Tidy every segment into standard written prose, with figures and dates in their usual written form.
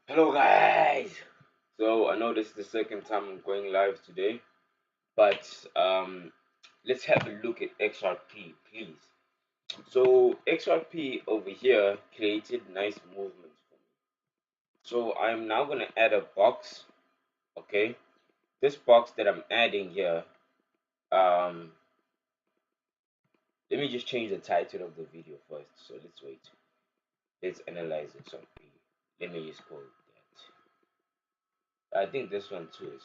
Hello guys. So I know this is the second time I'm going live today, but let's have a look at XRP, please. So XRP over here created nice movements for me. So I'm now gonna add a box. Okay, this box that I'm adding here. Um, Let me just change the title of the video first. So let's wait. Let's analyze XRP. Let me just call it that. I think this one too is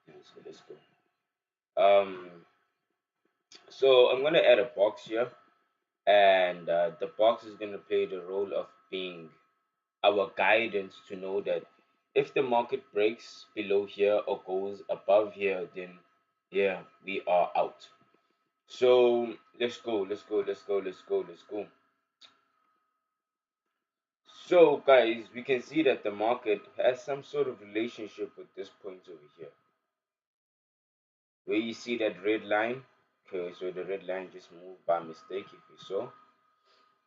okay, so let's go. So I'm gonna add a box here, and the box is gonna play the role of being our guidance to know that if the market breaks below here or goes above here, then yeah, we are out. So let's go, let's go, let's go, let's go, let's go. So guys, we can see that the market has some sort of relationship with this point over here, where you see that red line. Okay, so the red line just moved by mistake if you saw.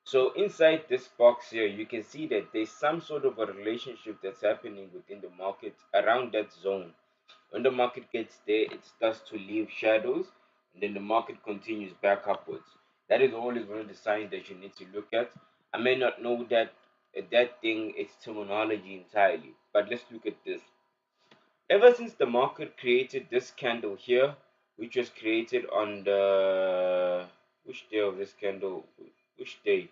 So inside this box here, you can see that there's some sort of a relationship that's happening within the market around that zone. When the market gets there, it starts to leave shadows, and then the market continues back upwards. That is always one of the signs that you need to look at. I may not know that thing, its terminology entirely, but let's look at this. Ever since the market created this candle here, which was created on the which day of this candle? Which day?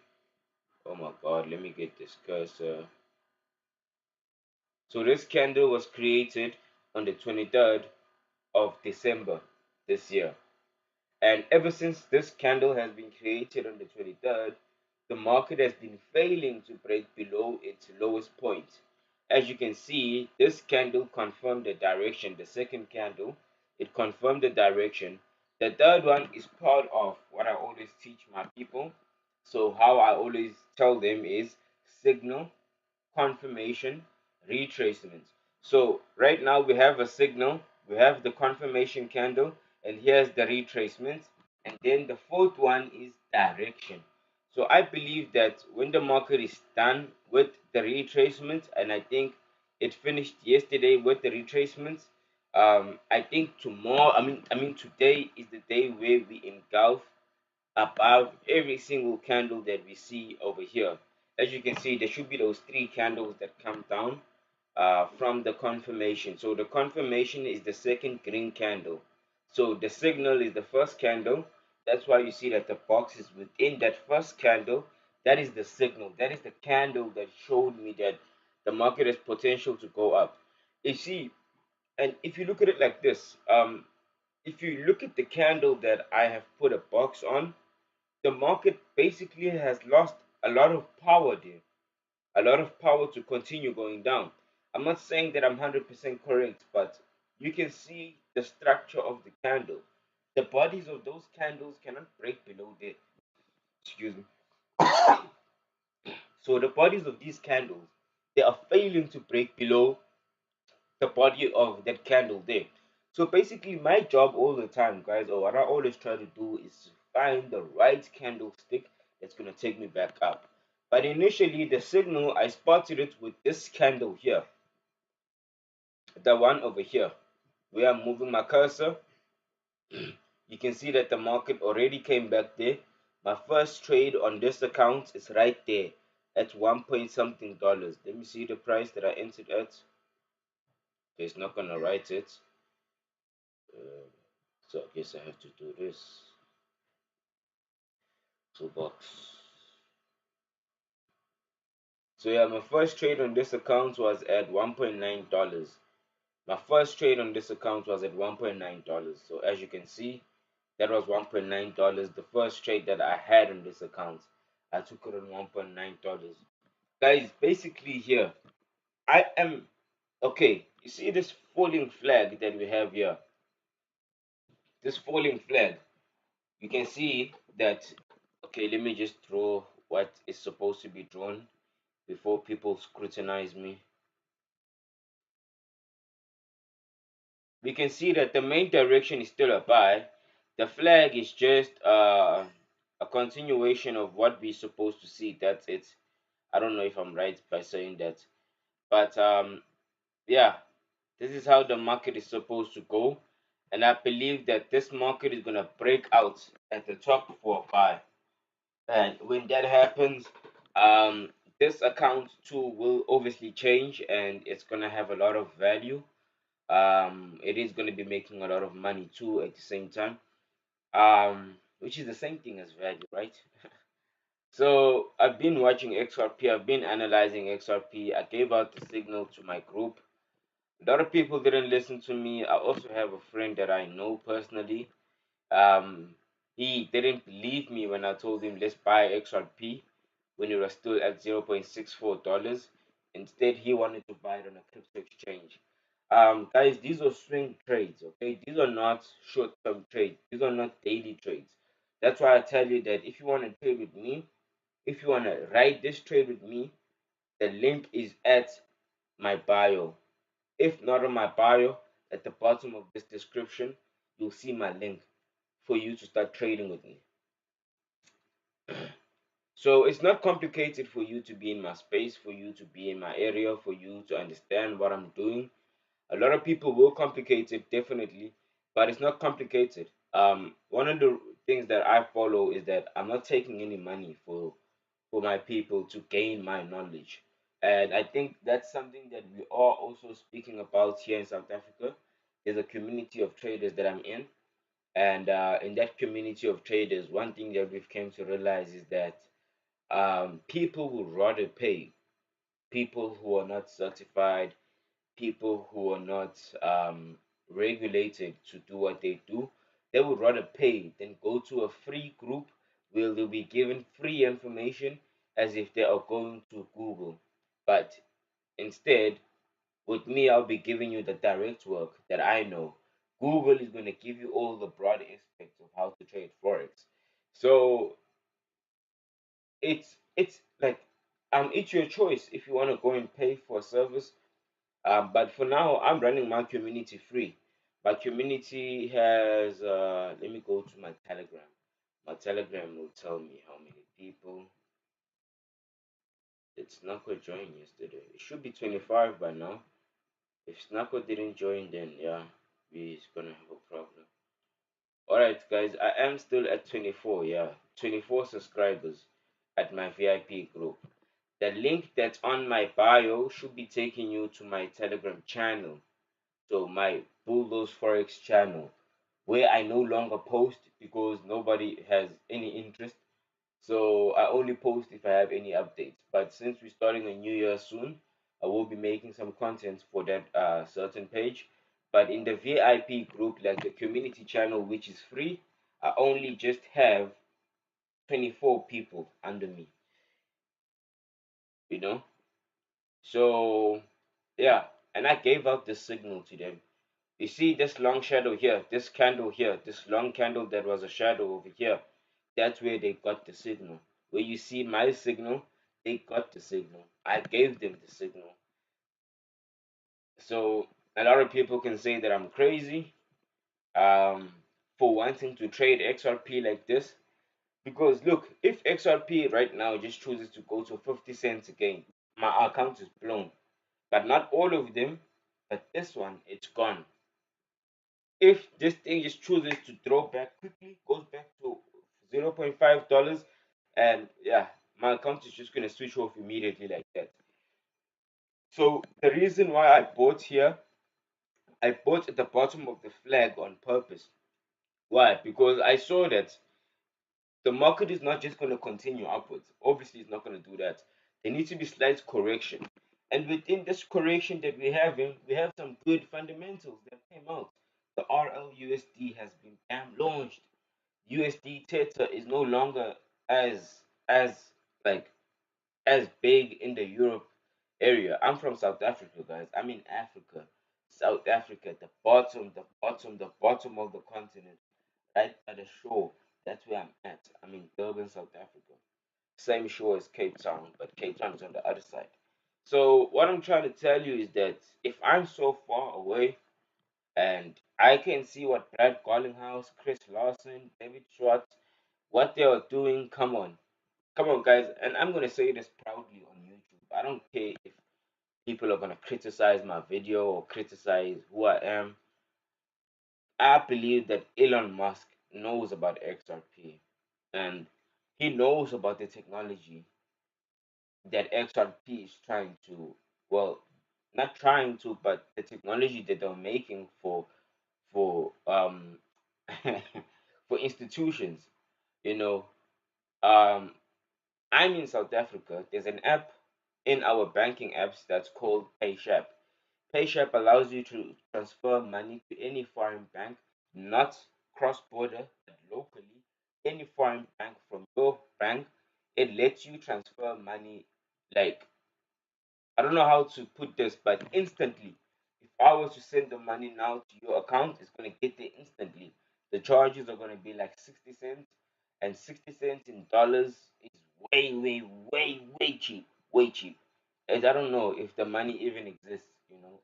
Oh my god, let me get this cursor. So this candle was created on the 23rd of December this year. And ever since this candle has been created on the 23rd, the market has been failing to break below its lowest point. As you can see, this candle confirmed the direction. The second candle, it confirmed the direction. The third one is part of what I always teach my people. So how I always tell them is signal, confirmation, retracement. So right now we have a signal, we have the confirmation candle, and here's the retracement. And then the fourth one is direction. So I believe that when the market is done with the retracement, and I think it finished yesterday with the retracements, I think tomorrow, I mean today is the day where we engulf above every single candle that we see over here. As you can see, there should be those three candles that come down from the confirmation. So the confirmation is the second green candle. So the signal is the first candle. That's why you see that the box is within that first candle. That is the signal. That is the candle that showed me that the market has potential to go up. You see, and if you look at it like this, if you look at the candle that I have put a box on, the market basically has lost a lot of power there, a lot of power to continue going down. I'm not saying that I'm 100% correct, but you can see the structure of the candle. The bodies of those candles cannot break below there. Excuse me. So the bodies of these candles, they are failing to break below the body of that candle there. So basically, my job all the time, guys, or what I always try to do is to find the right candlestick that's gonna take me back up. But initially, the signal I spotted it with this candle here, the one over here, where I'm moving my cursor. You can see that the market already came back there. My first trade on this account is right there at 1 point something dollars. Let me see the price that I entered at. Okay, it's not gonna write it. Uh, So I guess I have to do this. Toolbox. So yeah, my first trade on this account was at $1.9. My first trade on this account was at $1.9. So as you can see, that was $1.9. The first trade that I had on this account, I took it on $1.9. Guys, basically here, I am okay. You see this falling flag that we have here? This falling flag. You can see that. Okay, let me just draw what is supposed to be drawn before people scrutinize me. We can see that the main direction is still a buy. The flag is just a continuation of what we're supposed to see. That's it. I don't know if I'm right by saying that, but yeah, this is how the market is supposed to go, and I believe that this market is gonna break out at the top for a buy. And when that happens, this account too will obviously change, and it's gonna have a lot of value. It is gonna be making a lot of money too at the same time. Which is the same thing as value, right? So I've been watching XRP. I've been analyzing XRP. I gave out the signal to my group. A lot of people didn't listen to me. I also have a friend that I know personally. Um, he didn't believe me when I told him let's buy XRP when it was still at $0.64. Instead, he wanted to buy it on a crypto exchange. Guys, these are swing trades, okay? These are not short-term trades. These are not daily trades. That's why I tell you that if you want to trade with me, if you want to ride this trade with me, the link is at my bio. If not on my bio, at the bottom of this description, you'll see my link for you to start trading with me. So it's not complicated for you to be in my space, for you to be in my area, for you to understand what I'm doing. A lot of people will complicate it, definitely, but it's not complicated. One of the things that I follow is that I'm not taking any money for my people to gain my knowledge. And I think that's something that we are also speaking about here in South Africa. There's a community of traders that I'm in, and in that community of traders, one thing that we've came to realize is that people would rather pay people who are not certified, people who are not regulated to do what they do. They would rather pay than go to a free group where they'll be given free information as if they are going to Google. But instead, with me, I'll be giving you the direct work that I know. Google is going to give you all the broad aspects of how to trade forex. So it's like it's your choice if you want to go and pay for a service. But for now, I'm running my community free. My community has let me go to my Telegram. My Telegram will tell me how many people. It's Snako joined yesterday. It should be 25 by now. If Snako didn't join, then yeah, we're gonna have a problem. Alright, guys, I am still at 24. Yeah, 24 subscribers at my VIP group. The link that's on my bio should be taking you to my Telegram channel. So my Bulldoze Forex channel, where I no longer post because nobody has any interest. So I only post if I have any updates. But since we're starting a new year soon, I will be making some content for that certain page. But in the VIP group, like the community channel, which is free, I only just have 24 people under me, you know? So yeah, and I gave out the signal to them. You see this long shadow here, this candle here, this long candle that was a shadow over here. That's where they got the signal. Where you see my signal, they got the signal. I gave them the signal. So a lot of people can say that I'm crazy um, for wanting to trade XRP like this. Because look, if XRP right now just chooses to go to 50 cents again, my account is blown. But not all of them, but this one, it's gone. If this thing just chooses to draw back quickly, goes back to $0.5, and yeah, my account is just gonna switch off immediately like that. So the reason why I bought here, I bought at the bottom of the flag on purpose. Why? Because I saw that the market is not just gonna continue upwards. Obviously, it's not gonna do that. There needs to be slight correction. And within this correction that we're having, we have some good fundamentals that came out. The RLUSD has been launched. USD Theta is no longer as like as big in the Europe area. I'm from South Africa, guys. I'm in Africa. South Africa, the bottom of the continent, right by the shore. That's where I'm at. I'm in Durban, South Africa. Same shore as Cape Town, but Cape Town is on the other side. So what I'm trying to tell you is that if I'm so far away and I can see what Brad Garlinghouse, Chris Lawson, David Schwartz, what they are doing. Come on, guys, and I'm gonna say this proudly on I don't care if people are gonna criticize my video or criticize who I am. I believe that Elon Musk knows about XRP, and he knows about the technology that XRP is trying to, well, not trying to, but the technology that they're making for for institutions. You know, um, I'm in South Africa. There's an app in our banking apps that's called PayShap. PayShap allows you to transfer money to any foreign bank, not cross border, but locally. Any foreign bank from your bank, it lets you transfer money like, I don't know how to put this, but instantly. If I was to send the money now to your account, it's going to get there instantly. The charges are going to be like 60 cents, and 60 cents in dollars is way, way, way, way cheap. Way cheap. And I don't know if the money even exists, you know.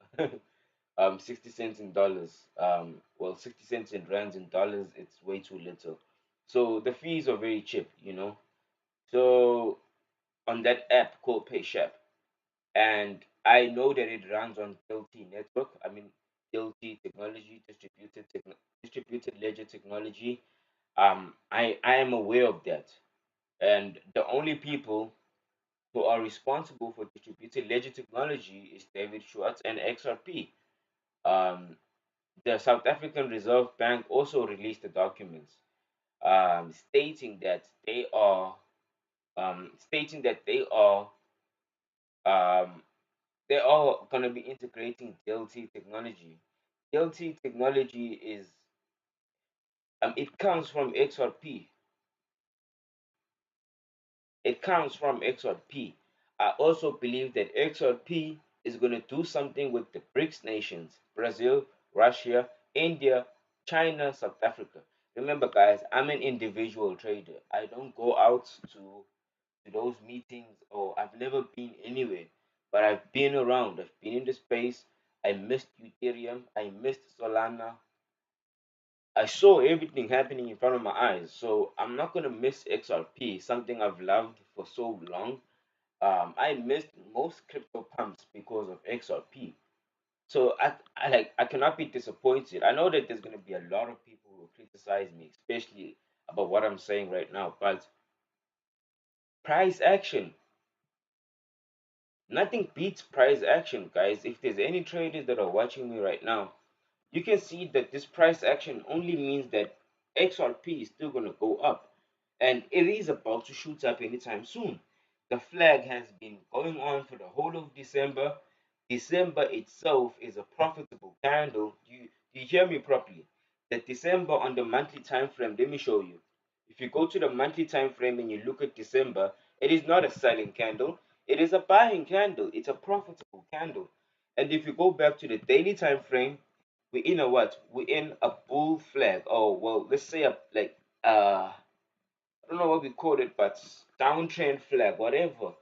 60 cents in dollars. Well, 60 cents in rands in dollars, it's way too little. So the fees are very cheap, you know. So on that app called PayShap, and I know that it runs on DLT network. I mean DLT technology, distributed ledger technology. I am aware of that, and the only people who are responsible for distributed ledger technology is David Schwartz and XRP. Um, the South African Reserve Bank also released the documents stating that they are um, they are going to be integrating DLT technology. DLT technology is it comes from XRP. It comes from XRP. I also believe that XRP is going to do something with the BRICS nations: Brazil, Russia, India, China, South Africa. Remember, guys, I'm an individual trader. I don't go out to those meetings, or I've never been anywhere, but I've been around. I've been in the space. I missed Ethereum. I missed Solana. I saw everything happening in front of my eyes. So I'm not gonna miss XRP, something I've loved for so long. I missed most crypto pumps because of XRP. So I cannot be disappointed. I know that there's gonna be a lot of people who criticize me, especially about what I'm saying right now. But price action, nothing beats price action, guys. If there's any traders that are watching me right now, you can see that this price action only means that XRP is still going to go up, and it is about to shoot up anytime soon. The flag has been going on for the whole of December. December itself is a profitable candle. You hear me properly? That December on the monthly time frame, let me show you. If you go to the monthly time frame and you look at December, it is not a selling candle, it is a buying candle. It's a profitable candle. And if you go back to the daily time frame, we're in a what? We're in a bull flag. Oh well, let's say a like I don't know what we call it, but downtrend flag, whatever.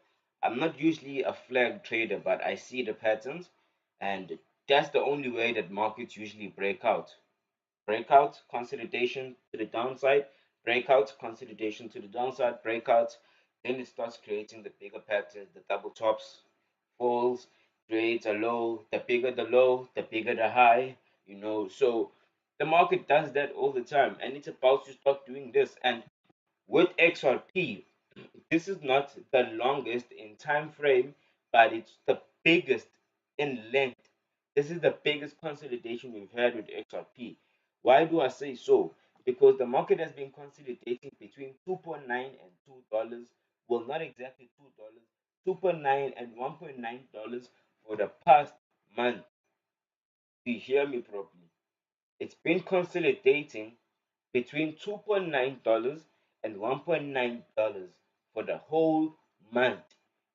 I'm not usually a flag trader, but I see the patterns, and that's the only way that markets usually break out. Breakout, consolidation to the downside, breakout, consolidation to the downside, breakout. Then it starts creating the bigger patterns, the double tops, falls, creates a low. The bigger the low, the bigger the high. You know, so the market does that all the time, and it's about to start doing this. And with XRP, this is not the longest in time frame, but it's the biggest in length. This is the biggest consolidation we've had with XRP. Why do I say so? Because the market has been consolidating between 2.9 and $2. Well, not exactly $2, 2.9 and $1.9 for the past month. Do you hear me properly? It's been consolidating between $2.9 and $1.9 for the whole month.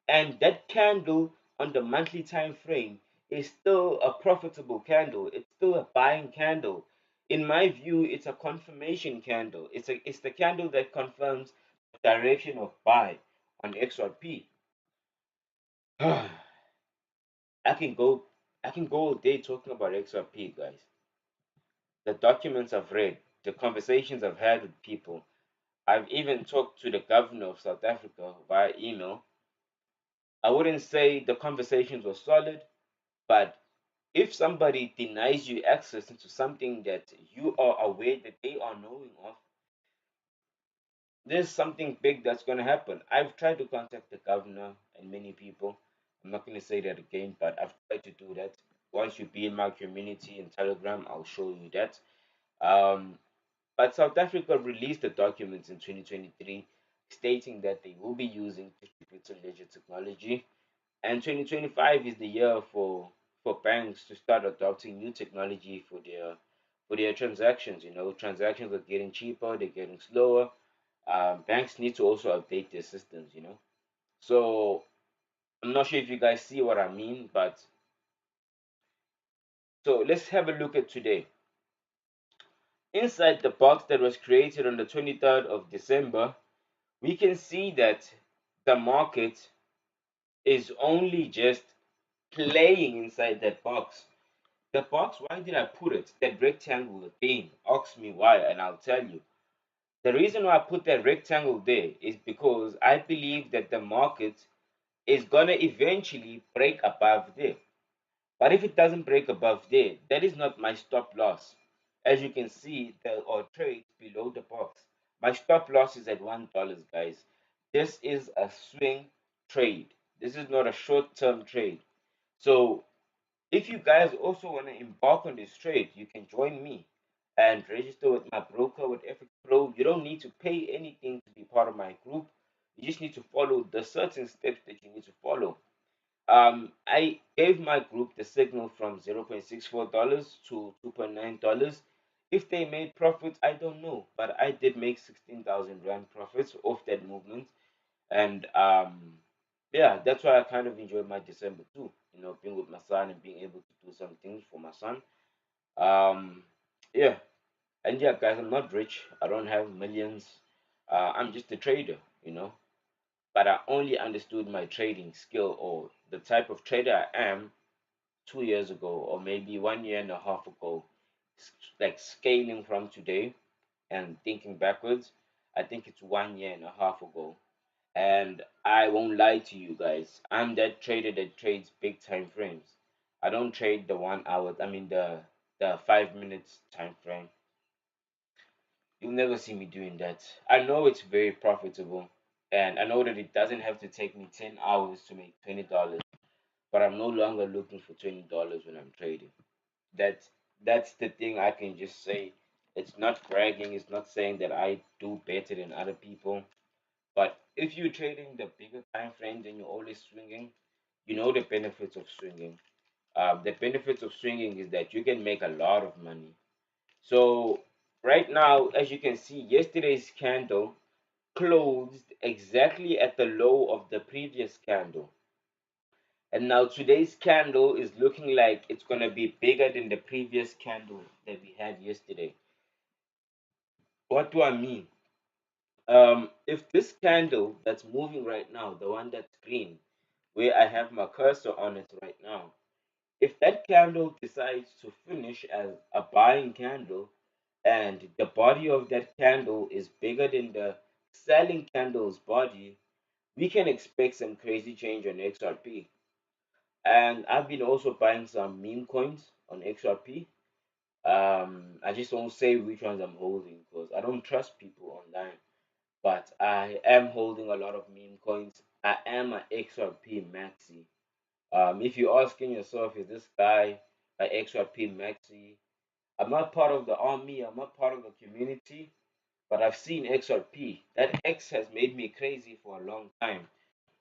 And that candle on the monthly time frame is still a profitable candle. It's still a buying candle. In my view, it's a confirmation candle. It's the candle that confirms the direction of buy on XRP. I can go I can go all day talking about XRP, guys. The documents I've read, the conversations I've had with people. I've even talked to the governor of South Africa via email. I wouldn't say the conversations were solid, but if somebody denies you access into something that you are aware that they are knowing of, there's something big that's going to happen. I've tried to contact the governor and many people. I'm not going to say that again, but I've tried to do that. Once you be in my community in Telegram, I'll show you that. Um, but South Africa released the documents in 2023 stating that they will be using distributed ledger technology, and 2025 is the year for banks to start adopting new technology for their transactions. You know, transactions are getting cheaper, they're getting slower. Banks need to also update their systems. You know, so I'm not sure if you guys see what I mean, but so let's have a look at today. Inside the box that was created on the 23rd of December, we can see that the market is only just playing inside that box. The box, why did I put it? That rectangle again. Ask me why, and I'll tell you. The reason why I put that rectangle there is because I believe that the market is gonna eventually break above there. But if it doesn't break above there, that is not my stop loss. As you can see, there are trades below the box. My stop loss is at $1, guys. This is a swing trade. This is not a short-term trade. So if you guys also want to embark on this trade, you can join me and register with my broker with FXPRO. You don't need to pay anything to be part of my group. You just need to follow the certain steps that you need to follow. I gave my group the signal from $0.64 to $2.9. If they made profits, I don't know, but I did make 16,000 rand profits off that movement, and yeah, that's why I kind of enjoyed my December too. You know, being with my son and being able to do some things for my son. Um, yeah, and yeah, guys, I'm not rich. I don't have millions. I'm just a trader. You know, but I only understood my trading skill or the type of trader I am 2 years ago, or maybe 1 year and a half ago, like scaling from today and thinking backwards. I think it's 1 year and a half ago. And I won't lie to you guys, I'm that trader that trades big time frames. I don't trade the 1 hour, I mean the 5 minutes time frame. You'll never see me doing that. I know it's very profitable, and I know that it doesn't have to take me 10 hours to make $20, but I'm no longer looking for $20 when I'm trading. That's the thing I can just say. It's not bragging, it's not saying that I do better than other people. But if you're trading the bigger time frames and you're always swinging, you know the benefits of swinging. The benefits of swinging is that you can make a lot of money. So right now, as you can see, yesterday's candle closed exactly at the low of the previous candle. And now today's candle is looking like it's going to be bigger than the previous candle that we had yesterday. What do I mean? If this candle that's moving right now, the one that's green, where I have my cursor on it right now, if that candle decides to finish as a buying candle and the body of that candle is bigger than the selling candle's body, we can expect some crazy change on XRP. And I've been also buying some meme coins on XRP. I just won't say which ones I'm holding because I don't trust people online. But I am holding a lot of meme coins. I am an XRP maxi. If you're asking yourself, is this guy an XRP maxi? I'm not part of the army. I'm not part of the community. But I've seen XRP. That X has made me crazy for a long time.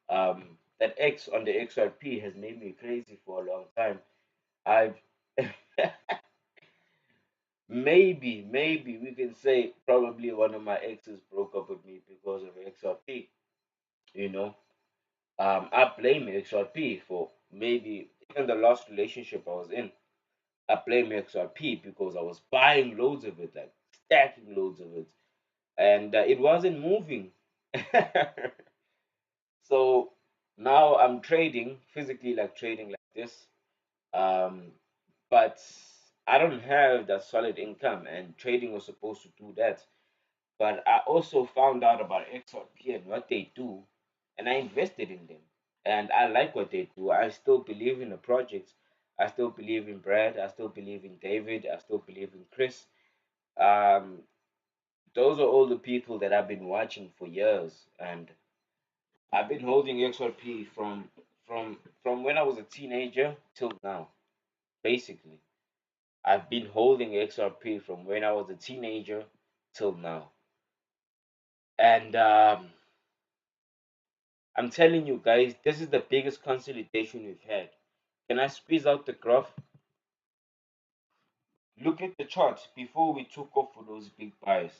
That X on the XRP has made me crazy for a long time. I've maybe we can say probably one of my exes broke up with me because of XRP. You know, I blame XRP for maybe even the last relationship I was in. I blame XRP because I was buying loads of it, like stacking loads of it, and it wasn't moving. So now I'm trading physically, like trading like this. Um, but I don't have that solid income, and trading was supposed to do that. But I also found out about XRP and what they do, and I invested in them. and I like what they do. I still believe in the projects. I still believe in Brad. I still believe in David. I still believe in Chris. Um, those are all the people that I've been watching for years, and I've been holding XRP from when I was a teenager till now. Basically, I've been holding XRP from when I was a teenager till now, and I'm telling you guys, this is the biggest consolidation we've had. Can I squeeze out the graph? Look at the chart before we took off for those big buys.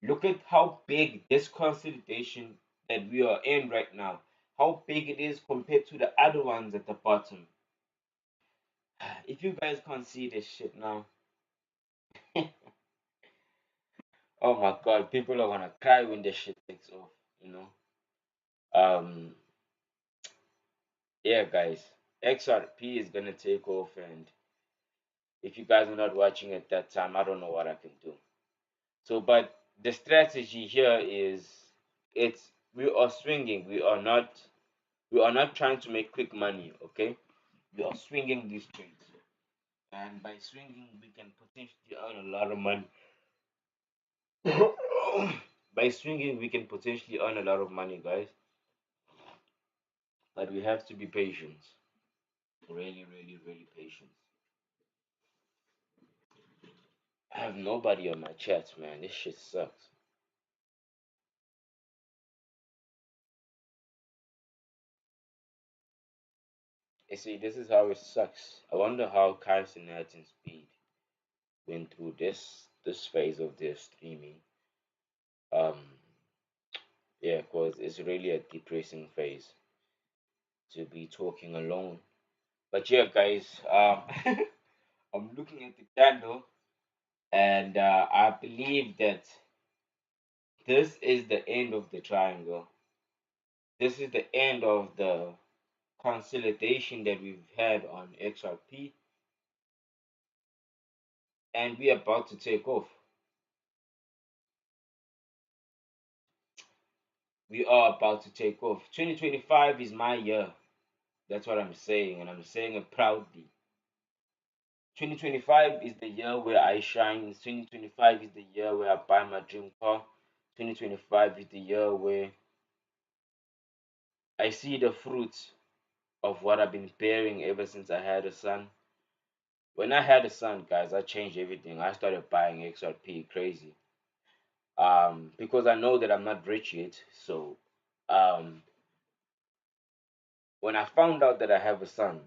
Look at how big this consolidation that we are in right now, how big it is compared to the other ones at the bottom. If you guys can't see this shit now, oh my god, people are gonna cry when this shit takes off, you know. Um, yeah, guys, XRP is gonna take off, and if you guys are not watching at that time, I don't know what I can do. So, but the strategy here is it's we are swinging. We are not trying to make quick money. Okay, we are swinging these trades, and by swinging, we can potentially earn a lot of money. By swinging, we can potentially earn a lot of money, guys. But we have to be patient. Really, really, really patient. I have nobody on my chat, man. This shit sucks. You see, this is how it sucks. I wonder how Carson and Speed went through this phase of their streaming. Um, yeah, cause it's really a depressing phase to be talking alone. But yeah, guys, I'm looking at the candle, and I believe that this is the end of the triangle. This is the end of the consolidation that we've had on XRP, and we're about to take off. We are about to take off. 2025 is my year. That's what I'm saying, and I'm saying it proudly. 2025 is the year where I shine. 2025 is the year where I buy my dream car. 2025 is the year where I see the fruits of what I've been bearing ever since I had a son. When I had a son, guys, I changed everything. I started buying XRP crazy. Because I know that I'm not rich yet. So, um, when I found out that I have a son,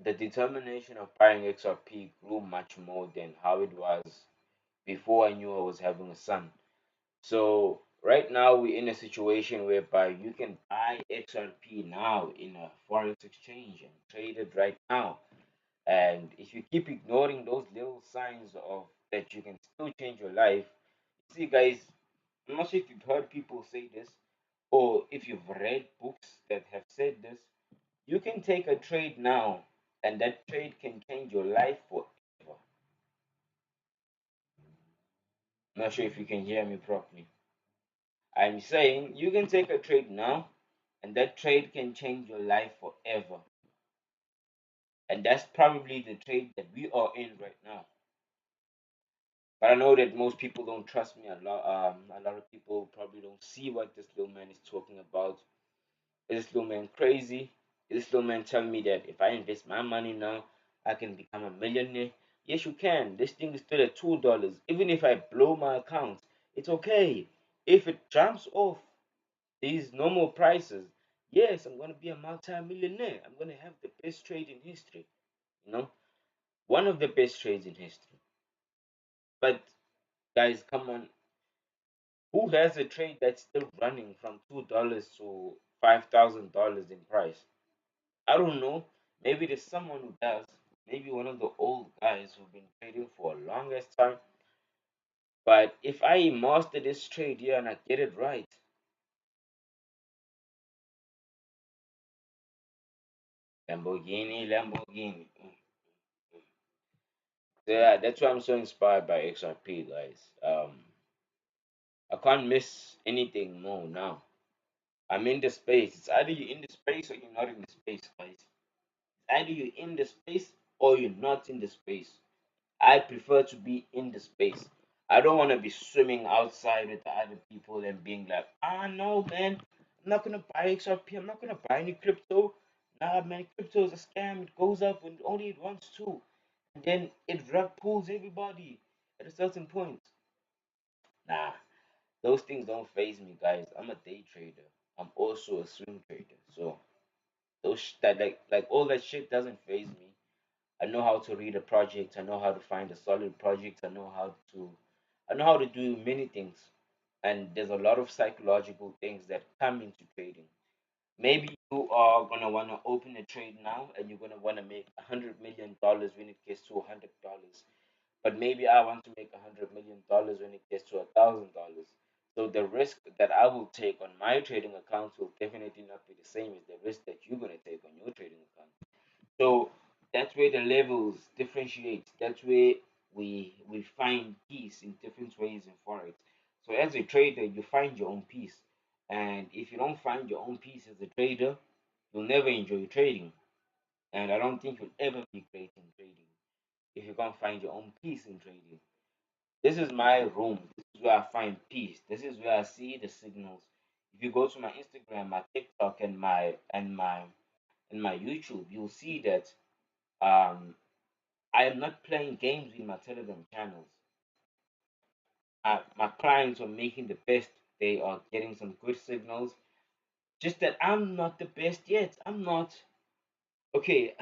the determination of buying XRP grew much more than how it was before I knew I was having a son. So right now we're in a situation whereby you can buy XRP now in a forex exchange and trade it right now. And if you keep ignoring those little signs of that you can still change your life, see guys, I'm not sure if you've heard people say this or if you've read books that have said this, you can take a trade now and that trade can change your life forever. Not sure if you can hear me properly. I'm saying you can take a trade now and that trade can change your life forever. And that's probably the trade that we are in right now. But I know that most people don't trust me a lot. A lot of people probably don't see what this little man is talking about. Is this little man crazy? Is this little man telling me that if I invest my money now, I can become a millionaire? Yes, you can. This thing is still at $2. Even if I blow my account, it's okay. If it jumps off these normal prices, yes, I'm gonna be a multi-millionaire. I'm gonna have the best trade in history. You know, one of the best trades in history. But guys, come on, who has a trade that's still running from $2 to $5,000 in price? I don't know. Maybe there's someone who does. Maybe one of the old guys who've been trading for a longest time. But if I master this trade here and I get it right, Lamborghini, Lamborghini. So yeah, that's why I'm so inspired by XRP, guys. I can't miss anything more now. I'm in the space. It's either you're in the space or you're not in the space, guys. It's either you're in the space or you're not in the space. I prefer to be in the space. I don't want to be swimming outside with the other people and being like, ah, no, man, I'm not gonna buy XRP. I'm not gonna buy any crypto. Nah, man, crypto is a scam. It goes up when only it wants to, and then it rug pulls everybody at a certain point. Nah, those things don't phase me, guys. I'm a day trader. I'm also a swing trader. So that like all that shit doesn't phase me. I know how to read a project. I know how to find a solid project. I know how to do many things. And there's a lot of psychological things that come into trading. Maybe you are gonna wanna open a trade now and you're gonna wanna make $100 million when it gets to $100. But maybe I want to make $100 million when it gets to $1,000. So the risk that I will take on my trading accounts will definitely not be the same as the risk that you're gonna take on your trading account. So that's where the levels differentiate. That's where we find peace in different ways in forex. So as a trader, you find your own peace, and if you don't find your own peace as a trader, you'll never enjoy trading. And I don't think you'll ever be great in trading if you can't find your own peace in trading. This is my room. This is where I find peace. This is where I see the signals. If you go to my Instagram, my TikTok, and my YouTube, you'll see that um I am not playing games with my Telegram channels. My clients are making the best. They are getting some good signals. Just that I'm not the best yet. I'm not. Okay,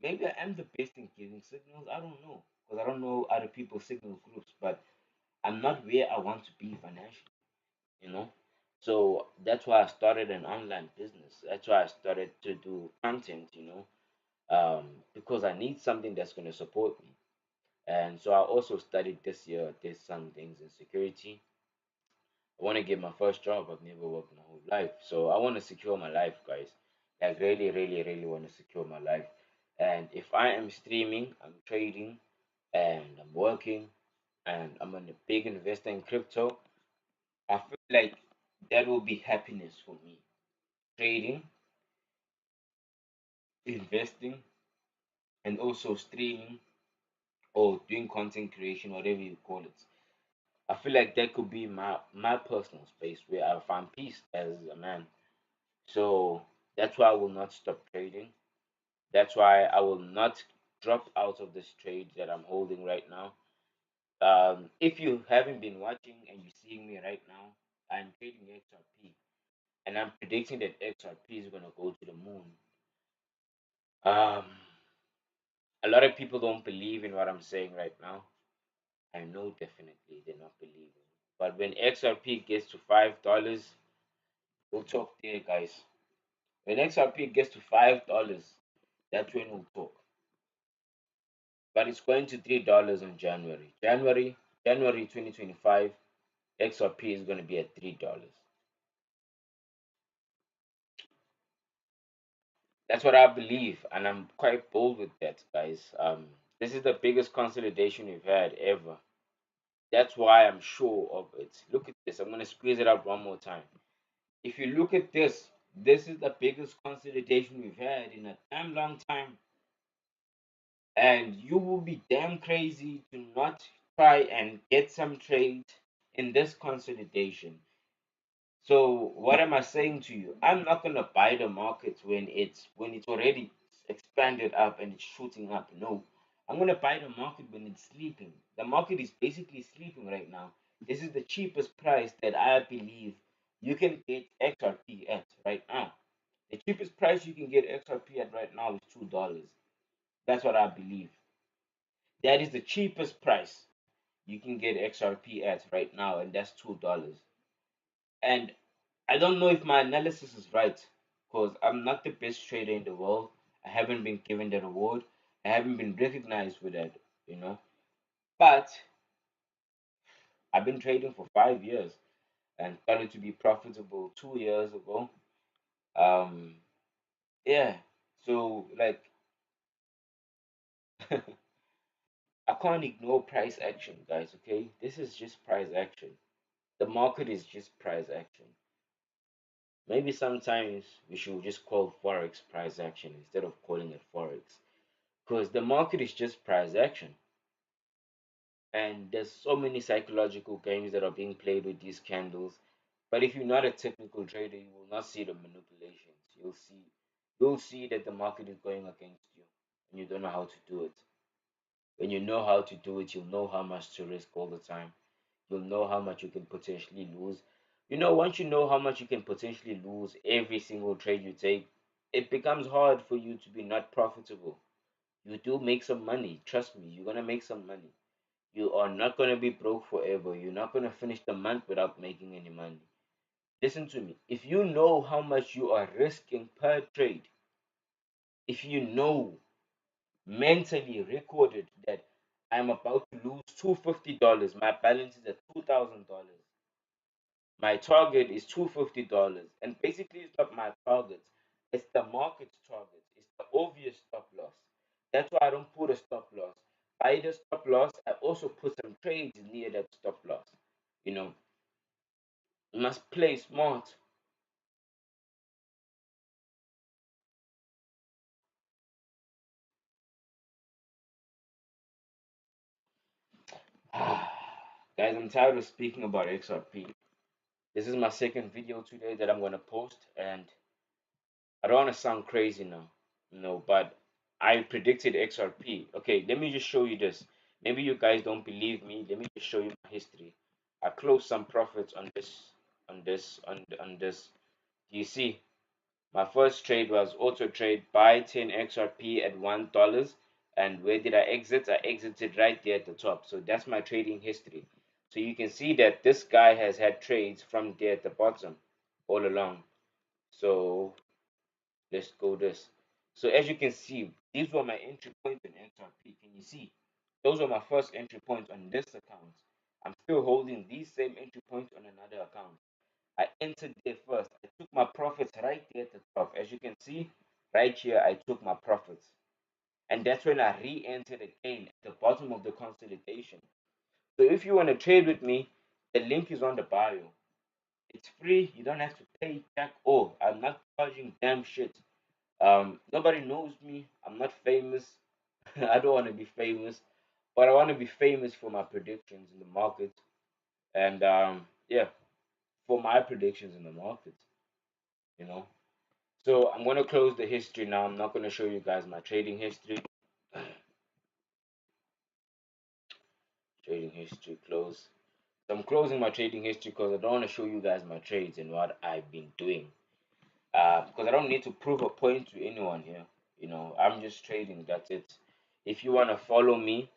maybe I am the best in giving signals. I don't know. Because I don't know other people's signal groups. But I'm not where I want to be financially, you know? So that's why I started an online business. That's why I started to do content, because I need something that's going to support me. And so I also studied this year, did some things in security. I want to get my first job. I've never worked my whole life. So I want to secure my life, guys. Like really, really, really want to secure my life. And if I am streaming, I'm trading, and I'm working, and I'm a big investor in crypto, I feel like that will be happiness for me. Trading, investing, and also streaming or doing content creation, whatever you call it. I feel like that could be my personal space where I find peace as a man. So that's why I will not stop trading. That's why I will not drop out of this trade that I'm holding right now. If you haven't been watching and you're seeing me right now, I'm trading XRP, and I'm predicting that XRP is gonna go to the moon. Um, a lot of people don't believe in what I'm saying right now. I know definitely they're not believing. But when XRP gets to $5, we'll talk there, guys. When XRP gets to $5, that's when we'll talk. But it's going to $3 on January. January 2025, XRP is going to be at $3. That's what I believe, and I'm quite bold with that, guys. This is the biggest consolidation we've had ever. That's why I'm sure of it. Look at this. I'm going to squeeze it out one more time. If you look at this, this is the biggest consolidation we've had in a damn long time. And you will be damn crazy to not try and get some trade in this consolidation. So what am I saying to you? I'm not gonna buy the market when it's already expanded up and it's shooting up. No, I'm gonna buy the market when it's sleeping. The market is basically sleeping right now. This is the cheapest price that I believe you can get XRP at right now. The cheapest price you can get XRP at right now is $2. That's what I believe. That is the cheapest price you can get XRP at right now, and that's $2. And I don't know if my analysis is right because I'm not the best trader in the world. I haven't been given that award. I haven't been recognized with that, you know. But I've been trading for 5 years and started to be profitable 2 years ago. Um, yeah. So like I can't ignore price action, guys. Okay, this is just price action. The market is just price action. Maybe sometimes we should just call forex price action instead of calling it forex, because the market is just price action, and there's so many psychological games that are being played with these candles. But if you're not a technical trader, you will not see the manipulations. You'll see that the market is going against you, and you don't know how to do it. When you know how to do it, you'll know how much to risk all the time. You'll know how much you can potentially lose. Once you know how much you can potentially lose every single trade you take, it becomes hard for you to be not profitable. You do make some money. Trust me, you're gonna make some money. You are not gonna be broke forever. You're not gonna finish the month without making any money. Listen to me. If you know how much you are risking per trade, if you know mentally recorded that I'm about to lose $250, my balance is at $2,000. My target is $250, and basically it's not my target, it's the market's target, it's the obvious stop loss. That's why I don't put a stop loss. By the stop loss, I also put some trades near that stop loss. You know, you must play smart. Guys, I'm tired of speaking about XRP. This is my second video today that I'm gonna post, and I don't want to sound crazy now, but I predicted XRP. Okay, let me just show you this. Maybe you guys don't believe me. Let me just show you my history. I closed some profits on this. Do you see? My first trade was auto trade buy 10 XRP at $1. And where did I exit? I exited right there at the top. So that's my trading history. So you can see that this guy has had trades from there at the bottom all along. So let's go this. So as you can see, these were my entry points in XRP. Can you see? Those were my first entry points on this account. I'm still holding these same entry points on another account. I entered there first. I took my profits right there at the top. As you can see, right here, I took my profits. And that's when I re-entered again at the bottom of the consolidation. So if you want to trade with me, the link is on the bio. It's free. You don't have to pay jack all. I'm not charging damn shit. Nobody knows me. I'm not famous. I don't want to be famous, but I want to be famous for my predictions in the market. And yeah, for my predictions in the market, you know. So I'm gonna close the history now. I'm not gonna show you guys my trading history. Trading history close. So I'm closing my trading history because I don't want to show you guys my trades and what I've been doing. Because I don't need to prove a point to anyone here. I'm just trading. That's it. If you wanna follow me,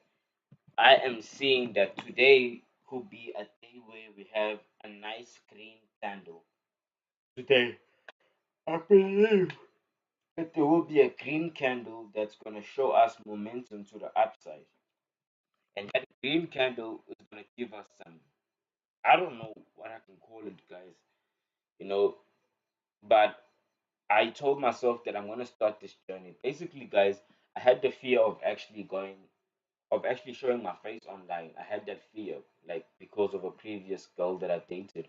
I am seeing that today could be a day where we have a nice green candle. Today, I believe that there will be a green candle that's going to show us momentum to the upside. And that green candle is going to give us some, I don't know what I can call it, guys, you know, but I told myself that I'm going to start this journey. Basically, guys, I had the fear of actually showing my face online. I had that fear, like because of a previous girl that I dated,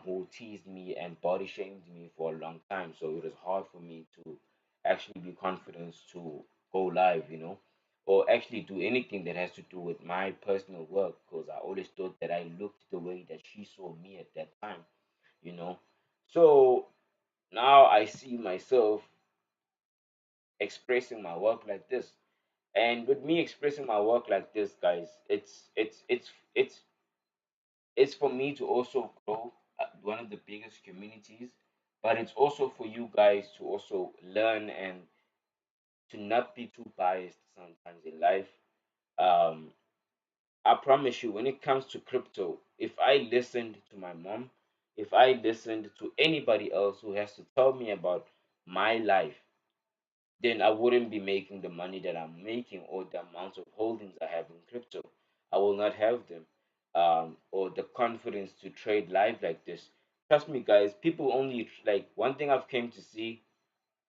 who teased me and body shamed me for a long time. So it was hard for me to actually be confident to go live, or actually do anything that has to do with my personal work, because I always thought that I looked the way that she saw me at that time, you know. So now I see myself expressing my work like this. And with me expressing my work like this, guys, it's for me to also grow one of the biggest communities, but it's also for you guys to also learn and to not be too biased sometimes in life. Um, I promise you, when it comes to crypto, if I listened to my mom, if I listened to anybody else who has to tell me about my life, then I wouldn't be making the money that I'm making or the amount of holdings I have in crypto. I will not have them, or the confidence to trade live like this. Trust me, guys. People only like one thing I've came to see.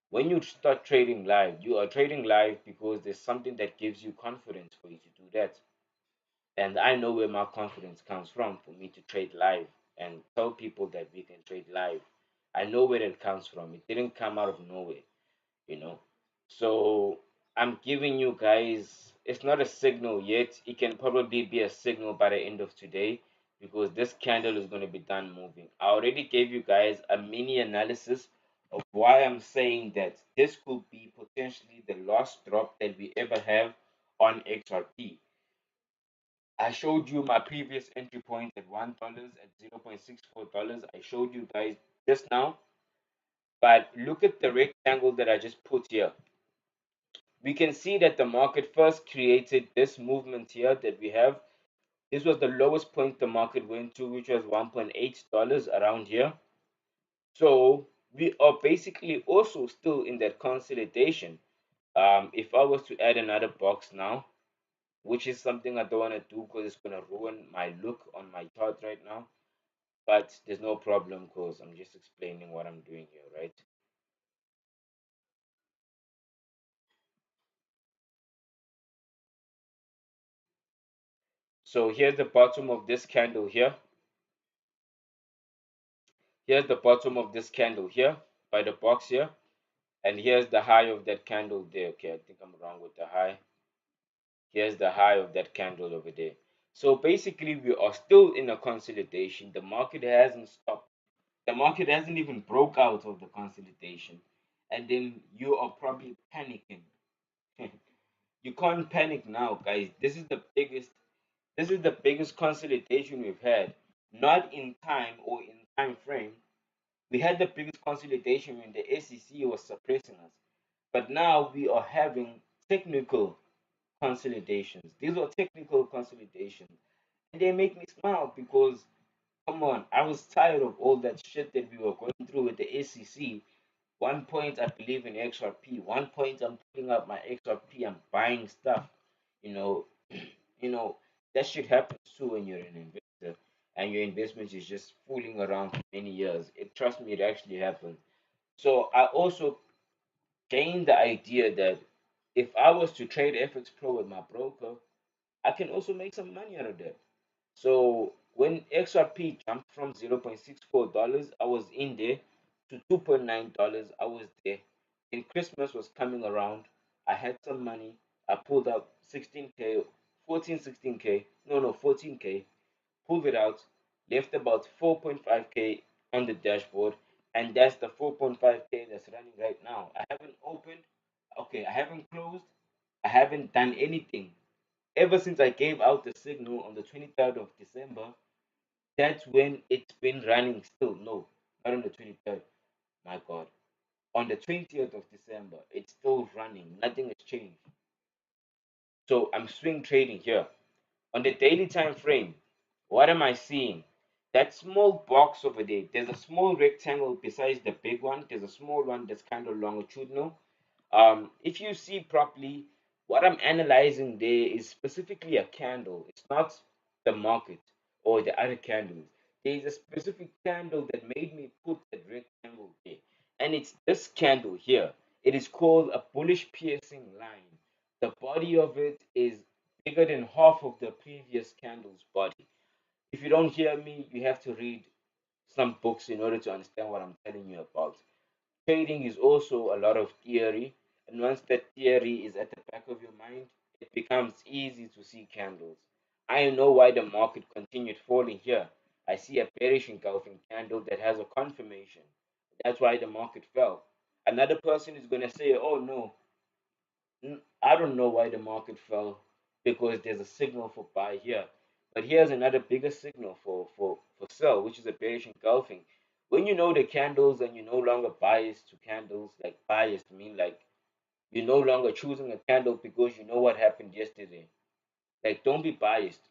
When you start trading live, you are trading live because there's something that gives you confidence for you to do that. And I know where my confidence comes from for me to trade live and tell people that we can trade live. I know where it comes from. It didn't come out of nowhere, you know. So I'm giving you guys, it's not a signal yet. It can probably be a signal by the end of today because this candle is going to be done moving. I already gave you guys a mini analysis of why I'm saying that this could be potentially the last drop that we ever have on XRP. I showed you my previous entry point at $1 at $0.64. I showed you guys just now, but look at the rectangle that I just put here. We can see that the market first created this movement here that we have. This was the lowest point the market went to, which was $1.8 around here. So we are basically also still in that consolidation. If I was to add another box now, which is something I don't want to do because it's going to ruin my look on my chart right now, but there's no problem because I'm just explaining what I'm doing here, right? So here's the bottom of this candle here. Here's the bottom of this candle here by the box here. And here's the high of that candle there. Okay, I think I'm wrong with the high. Here's the high of that candle over there. So basically, we are still in a consolidation. The market hasn't stopped. The market hasn't even broke out of the consolidation. And then you are probably panicking. You can't panic now, guys. This is the biggest consolidation we've had. Not in time or in time frame. We had the biggest consolidation when the SEC was suppressing us. But now we are having technical consolidations. These are technical consolidations. And they make me smile because, come on, I was tired of all that shit that we were going through with the SEC. One point I believe in XRP. One point I'm putting up my XRP. I'm buying stuff. You know, you know that shit happens too when you're an investor and your investment is just fooling around for many years. It trust me, it actually happens. So I also gained the idea that if I was to trade FXPRO with my broker, I can also make some money out of that. So when XRP jumped from $0.64, I was in there to $2.9, I was there. And Christmas was coming around. I had some money. I pulled up 16K, 14, 16K, no, 14K, pulled it out, left about 4.5K on the dashboard, and that's the 4.5K that's running right now. I haven't opened, okay, I haven't closed, I haven't done anything. Ever since I gave out the signal on the 23rd of December, that's when it's been running still. No, not on the 23rd, my God. On the 20th of December, it's still running. Nothing has changed. So I'm swing trading here. On the daily time frame, what am I seeing? That small box over there, there's a small rectangle besides the big one. There's a small one that's kind of longitudinal. If you see properly, what I'm analyzing there is specifically a candle. It's not the market or the other candles. There is a specific candle that made me put that rectangle there. And it's this candle here. It is called a bullish piercing line. The body of it is bigger than half of the previous candle's body. If you don't hear me, you have to read some books in order to understand what I'm telling you about. Trading is also a lot of theory, and once that theory is at the back of your mind, it becomes easy to see candles. I know why the market continued falling here. I see a bearish engulfing candle that has a confirmation. That's why the market fell. Another person is going to say, oh no, I don't know why the market fell because there's a signal for buy here. But here's another bigger signal for sell, which is a bearish engulfing. When you know the candles and you're no longer biased to candles, like biased mean like you're no longer choosing a candle because you know what happened yesterday. Like don't be biased.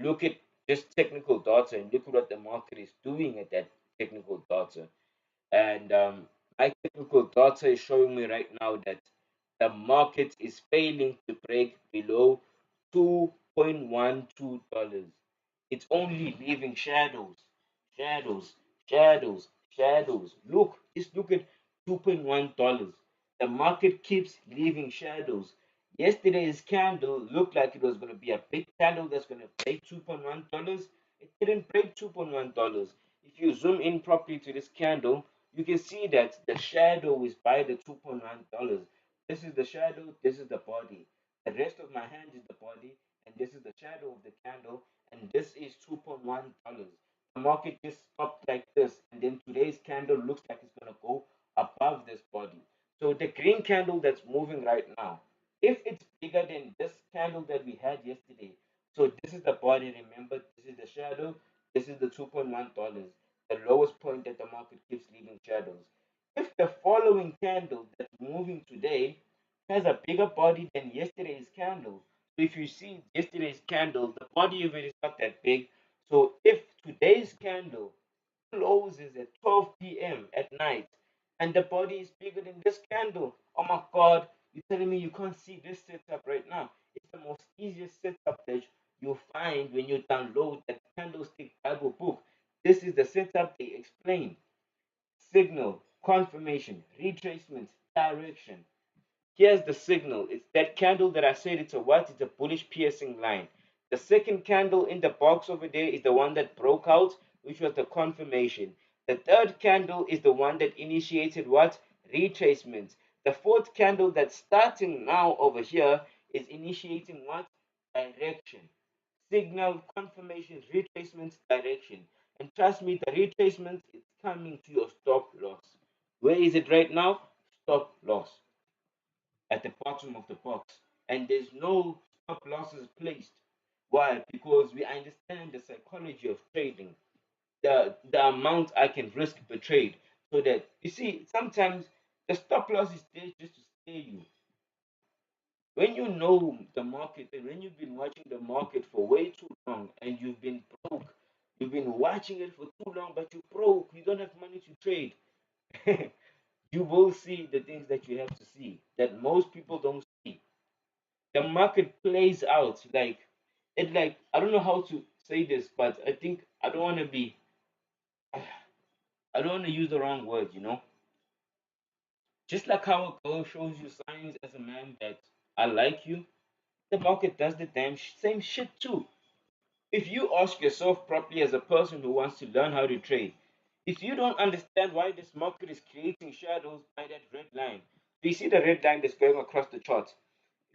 Look at just technical data and look at what the market is doing at that technical data. And my technical data is showing me right now that the market is failing to break below $2.12. It's only leaving shadows, shadows, shadows, shadows. Look, just look at $2.1. The market keeps leaving shadows. Yesterday's candle looked like it was going to be a big candle that's going to break $2.1. It didn't break $2.1. If you zoom in properly to this candle, you can see that the shadow is by the $2.1. This is the shadow, this is the body. The rest of my hand is the body, and this is the shadow of the candle, and this is $2.1. The market just stopped like this, and then today's candle looks like it's gonna go above this body. So the green candle that's moving right now, if it's bigger than this candle that we had yesterday, so this is the body, remember, this is the shadow, this is the $2.1, the lowest point that the market keeps leaving shadows. If the following candle that's moving today has a bigger body than yesterday's candle, so if you see yesterday's candle, the body of it is not that big. So if today's candle closes at 12 p.m. at night and the body is bigger than this candle, oh my god, you're telling me you can't see this setup right now? It's the most easiest setup that you'll find when you download that candlestick Bible book. This is the setup they explain: signal, confirmation, retracement, direction. Here's the signal. It's that candle that I said it's a what? It's a bullish piercing line. The second candle in the box over there is the one that broke out, which was the confirmation. The third candle is the one that initiated what? Retracement. The fourth candle that's starting now over here is initiating what? Direction. Signal, confirmation, retracement, direction. And trust me, the retracement is coming to your stop loss. Where is it right now? Stop loss at the bottom of the box, and there's no stop losses placed. Why? Because we understand the psychology of trading, the amount I can risk per trade, so that you see sometimes the stop loss is there just to scare you. When you know the market and when you've been watching the market for way too long and you've been broke, you've been watching it for too long, but you're broke, you don't have money to trade. You will see the things that you have to see that most people don't see. The market plays out like it, like I don't know how to say this, but I think I don't want to use the wrong words, just like how a girl shows you signs as a man that I like you, the market does the damn same shit too. If you ask yourself properly as a person who wants to learn how to trade, if you don't understand why this market is creating shadows by that red line, do you see the red line that's going across the chart?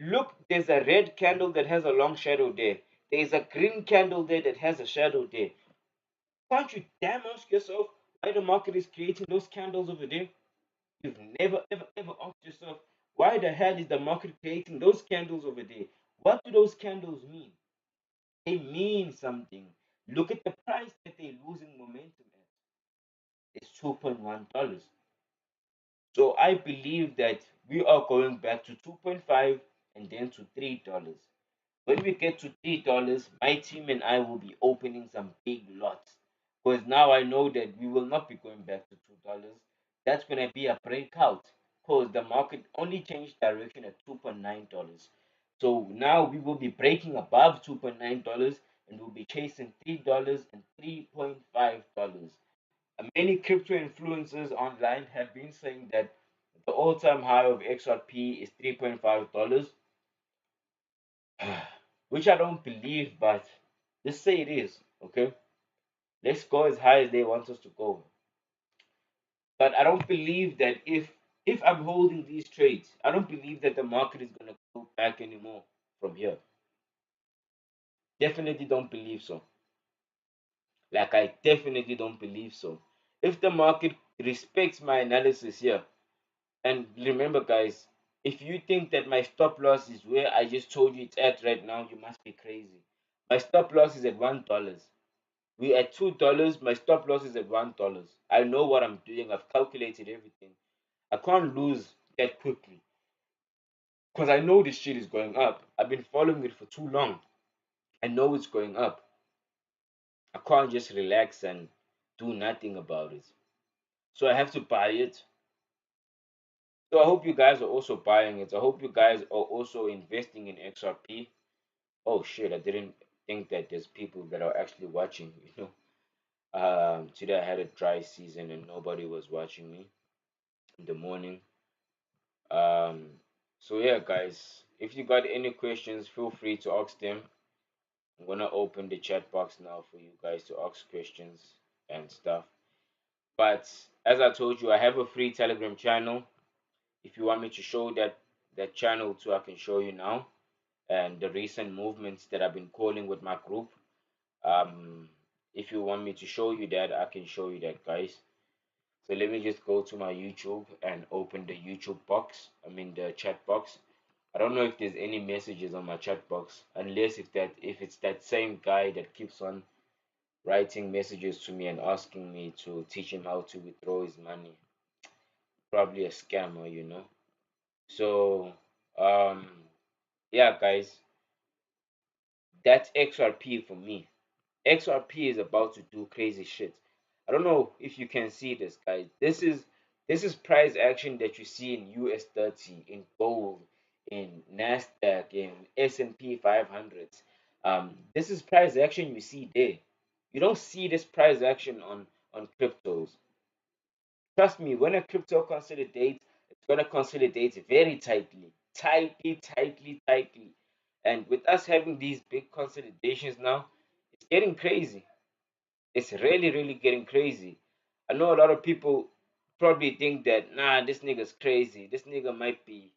Look, there's a red candle that has a long shadow there. There's a green candle there that has a shadow there. Can't you damn ask yourself why the market is creating those candles over there? You've never, ever, ever asked yourself why the hell is the market creating those candles over there? What do those candles mean? They mean something. Look at the price that they're losing momentum at. It's $2.1. So I believe that we are going back to 2.5 and then to $3. When we get to $3, my team and I will be opening some big lots. Because now I know that we will not be going back to $2. That's gonna be a breakout. Because the market only changed direction at $2.9. So now we will be breaking above $2.9 and we'll be chasing $3 and $3.5. Many crypto influencers online have been saying that the all-time high of XRP is $3.5, which I don't believe, but let's say it is, okay? Let's go as high as they want us to go. But I don't believe that if I'm holding these trades, I don't believe that the market is gonna go back anymore from here. Definitely don't believe so. Like I definitely don't believe so. If the market respects my analysis here, and remember, guys, if you think that my stop loss is where I just told you it's at right now, you must be crazy. My stop loss is at $1. We at $2. My stop loss is at $1. I know what I'm doing. I've calculated everything. I can't lose that quickly because I know this shit is going up. I've been following it for too long. I know it's going up. I can't just relax and do nothing about it. So I have to buy it. So I hope you guys are also buying it. I hope you guys are also investing in XRP. Oh shit, I didn't think that there's people that are actually watching, Today I had a dry season and nobody was watching me in the morning. Um, so yeah, guys, if you got any questions, feel free to ask them. I'm gonna open the chat box now for you guys to ask questions and stuff. But as I told you, I have a free Telegram channel. If you want me to show that channel too, I can show you now. And the recent movements that I've been calling with my group. Um, if you want me to show you that, I can show you that, guys. So let me just go to my YouTube and open the YouTube box. I mean the chat box. I don't know if there's any messages on my chat box, unless if it's that same guy that keeps on writing messages to me and asking me to teach him how to withdraw his money. Probably a scammer. So um yeah, guys, that's XRP for me. XRP is about to do crazy shit. I don't know if you can see this, guys. This is price action that you see in US 30, in gold, in Nasdaq, in S&P 500. This is price action you see there. You don't see this price action on cryptos. Trust me, when a crypto consolidates, it's gonna consolidate very tightly, tightly, tightly, tightly. And with us having these big consolidations now, it's getting crazy. It's really, really getting crazy. I know a lot of people probably think that, nah, this nigga's crazy. This nigga might be.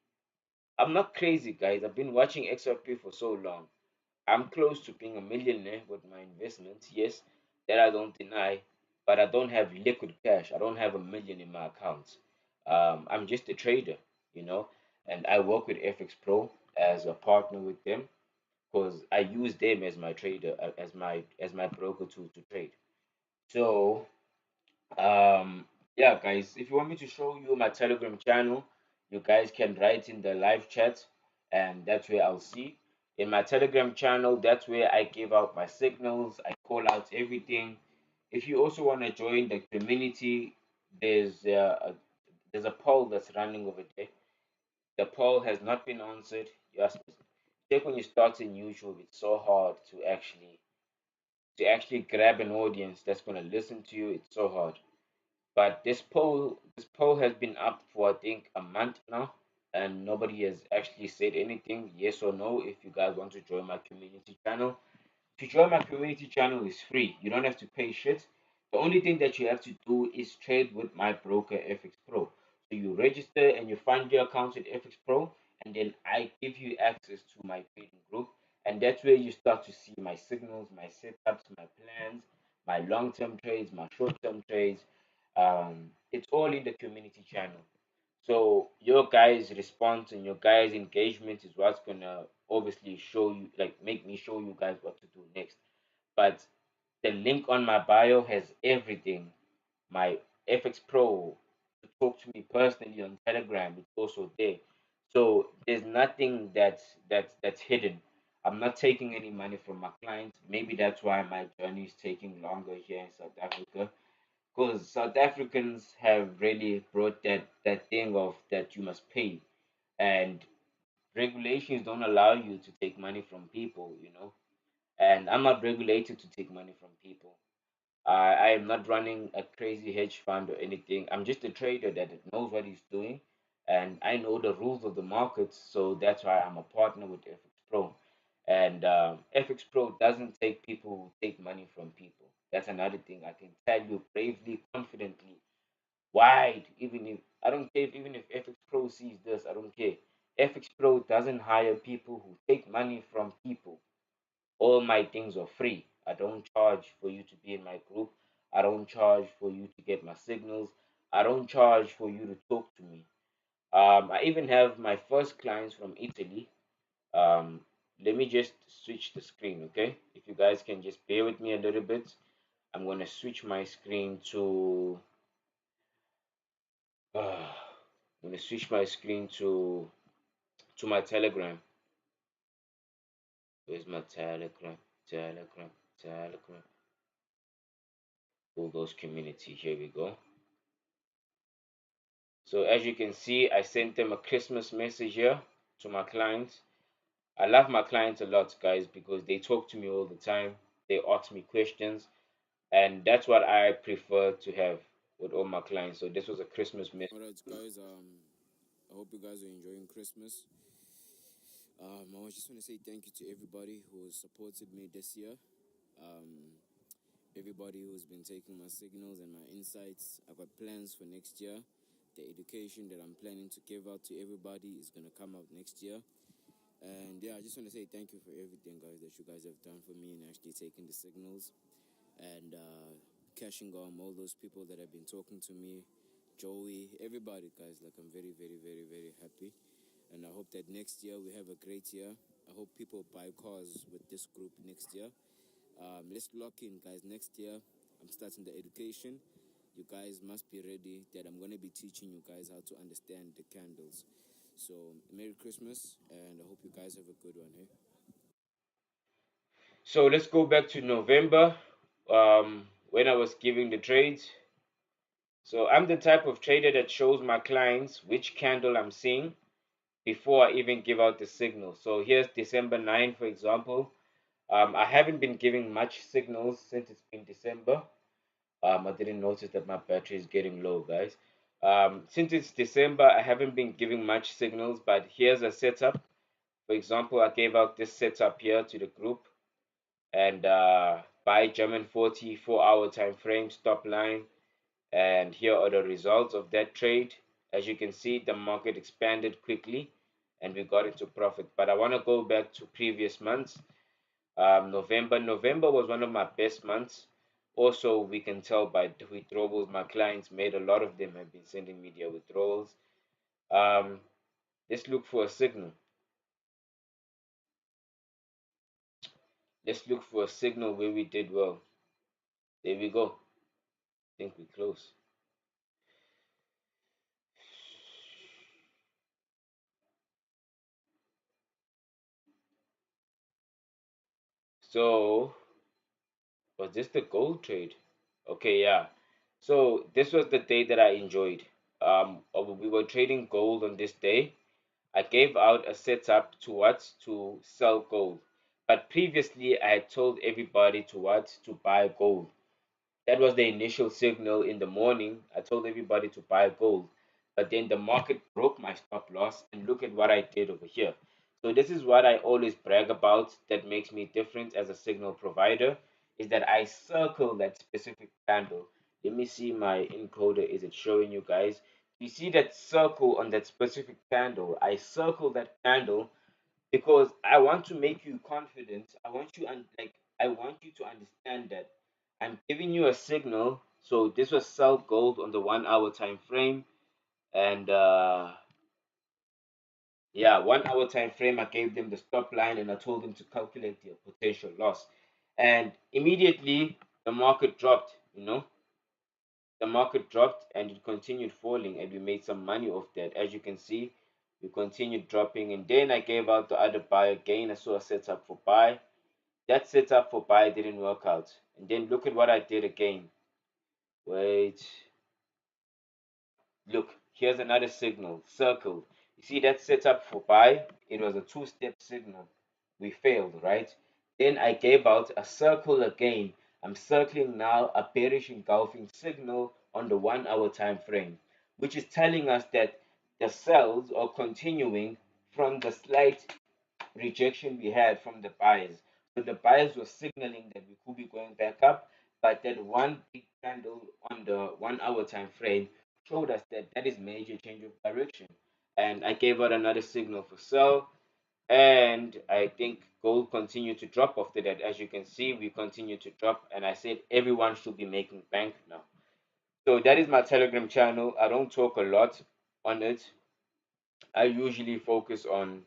I'm not crazy, guys. I've been watching XRP for so long. I'm close to being a millionaire with my investments, yes, that I don't deny, but I don't have liquid cash. I don't have a million in my account. I'm just a trader, you know, and I work with FXPRO as a partner with them because I use them as my trader, as my broker to trade. So yeah, guys, if you want me to show you my Telegram channel, you guys can write in the live chat, and that's where I'll see. In my Telegram channel, that's where I give out my signals, I call out everything. If you also want to join the community, there's a poll that's running over there. The poll has not been answered. Just check when you start in YouTube. It's so hard to actually grab an audience that's gonna listen to you. It's so hard. But this poll has been up for I think a month now, and nobody has actually said anything, yes or no, if you guys want to join my community channel. To join my community channel is free. You don't have to pay shit. The only thing that you have to do is trade with my broker FXPRO. So you register and you find your account at FXPRO, and then I give you access to my trading group, and that's where you start to see my signals, my setups, my plans, my long-term trades, my short-term trades. It's all in the community channel. So your guys' response and your guys' engagement is what's gonna obviously show you, like make me show you guys what to do next. But the link on my bio has everything. My FX Pro to talk to me personally on Telegram, it's also there. So there's nothing that's hidden. I'm not taking any money from my clients. Maybe that's why my journey is taking longer here in South Africa, because South Africans have really brought that thing of that you must pay, and regulations don't allow you to take money from people. And I'm not regulated to take money from people. I am not running a crazy hedge fund or anything. I'm just a trader that knows what he's doing, and I know the rules of the market. So that's why I'm a partner with FX Pro. And FX Pro doesn't take people who take money from people. That's another thing I can tell you bravely, confidently, wide. Even if I don't care, even if FX Pro sees this, I don't care. FX Pro doesn't hire people who take money from people. All my things are free. I don't charge for you to be in my group. I don't charge for you to get my signals. I don't charge for you to talk to me. I even have my first clients from Italy. Um, Let me just switch the screen, okay? If you guys can just bear with me a little bit, I'm gonna switch my screen to. I'm gonna switch my screen to my Telegram. Where's my Telegram? Telegram, Telegram. Bulldoze community. Here we go. So as you can see, I sent them a Christmas message here to my clients. I love my clients a lot, guys, because they talk to me all the time. They ask me questions, and that's what I prefer to have with all my clients. So this was a Christmas message. Alright, guys. I hope you guys are enjoying Christmas. I just want to say thank you to everybody who has supported me this year. Um, everybody who's been taking my signals and my insights. I got plans for next year. The education that I'm planning to give out to everybody is going to come out next year. And yeah, I just want to say thank you for everything, guys, that you guys have done for me and actually taking the signals and cashing on all those people that have been talking to me, Joey, everybody, guys. Like, I'm very, very, very, very happy. And I hope that next year we have a great year. I hope people buy cars with this group next year. Let's lock in, guys. Next year, I'm starting the education. You guys must be ready that I'm going to be teaching you guys how to understand the candles. So, Merry Christmas, and I hope you guys have a good one, hey? So let's go back to November, when I was giving the trades. So I'm the type of trader that shows my clients which candle I'm seeing before I even give out the signal. So here's December 9, for example. I haven't been giving much signals since it's been December. I didn't notice that my battery is getting low, guys. Since it's December, I haven't been giving much signals, but here's a setup. For example, I gave out this setup here to the group and buy German 40 4-hour time frame stop line. And here are the results of that trade. As you can see, the market expanded quickly and we got into profit. But I want to go back to previous months. November was one of my best months. Also, we can tell by the withdrawals my clients made. A lot of them have been sending me their withdrawals. Um, let's look for a signal. Let's look for a signal where we did well. There we go. I think we close. So, was this the gold trade? Okay, yeah. So this was the day that I enjoyed. We were trading gold on this day. I gave out a setup to what? To sell gold. But previously I had told everybody to what? To buy gold. That was the initial signal in the morning. I told everybody to buy gold. But then the market broke my stop loss and look at what I did over here. So this is what I always brag about that makes me different as a signal provider is that I circle that specific candle. Let me see my encoder. Is it showing you guys? You see that circle on that specific candle? I circle that candle because I want to make you confident. I want you to understand that I'm giving you a signal. So this was sell gold on the 1 hour time frame, and yeah, 1 hour time frame. I gave them the stop line and I told them to calculate their potential loss, and immediately the market dropped. The market dropped and it continued falling, and we made some money off that. As you can see, we continued dropping, and then I gave out the other buy again. I saw a setup for buy. That setup for buy didn't work out. And then look at what I did again. Wait. Look, here's another signal. Circle. You see that setup for buy? It was a two-step signal. We failed, right? Then I gave out a circle again. I'm circling now a bearish engulfing signal on the 1 hour time frame, which is telling us that the sells are continuing from the slight rejection we had from the buyers. So the buyers were signaling that we could be going back up, but that one big candle on the 1 hour time frame showed us that that is major change of direction. And I gave out another signal for sell, and I think gold continued to drop after that. As you can see, we continue to drop, and I said everyone should be making bank now. So that is my Telegram channel. I don't talk a lot on it. I usually focus on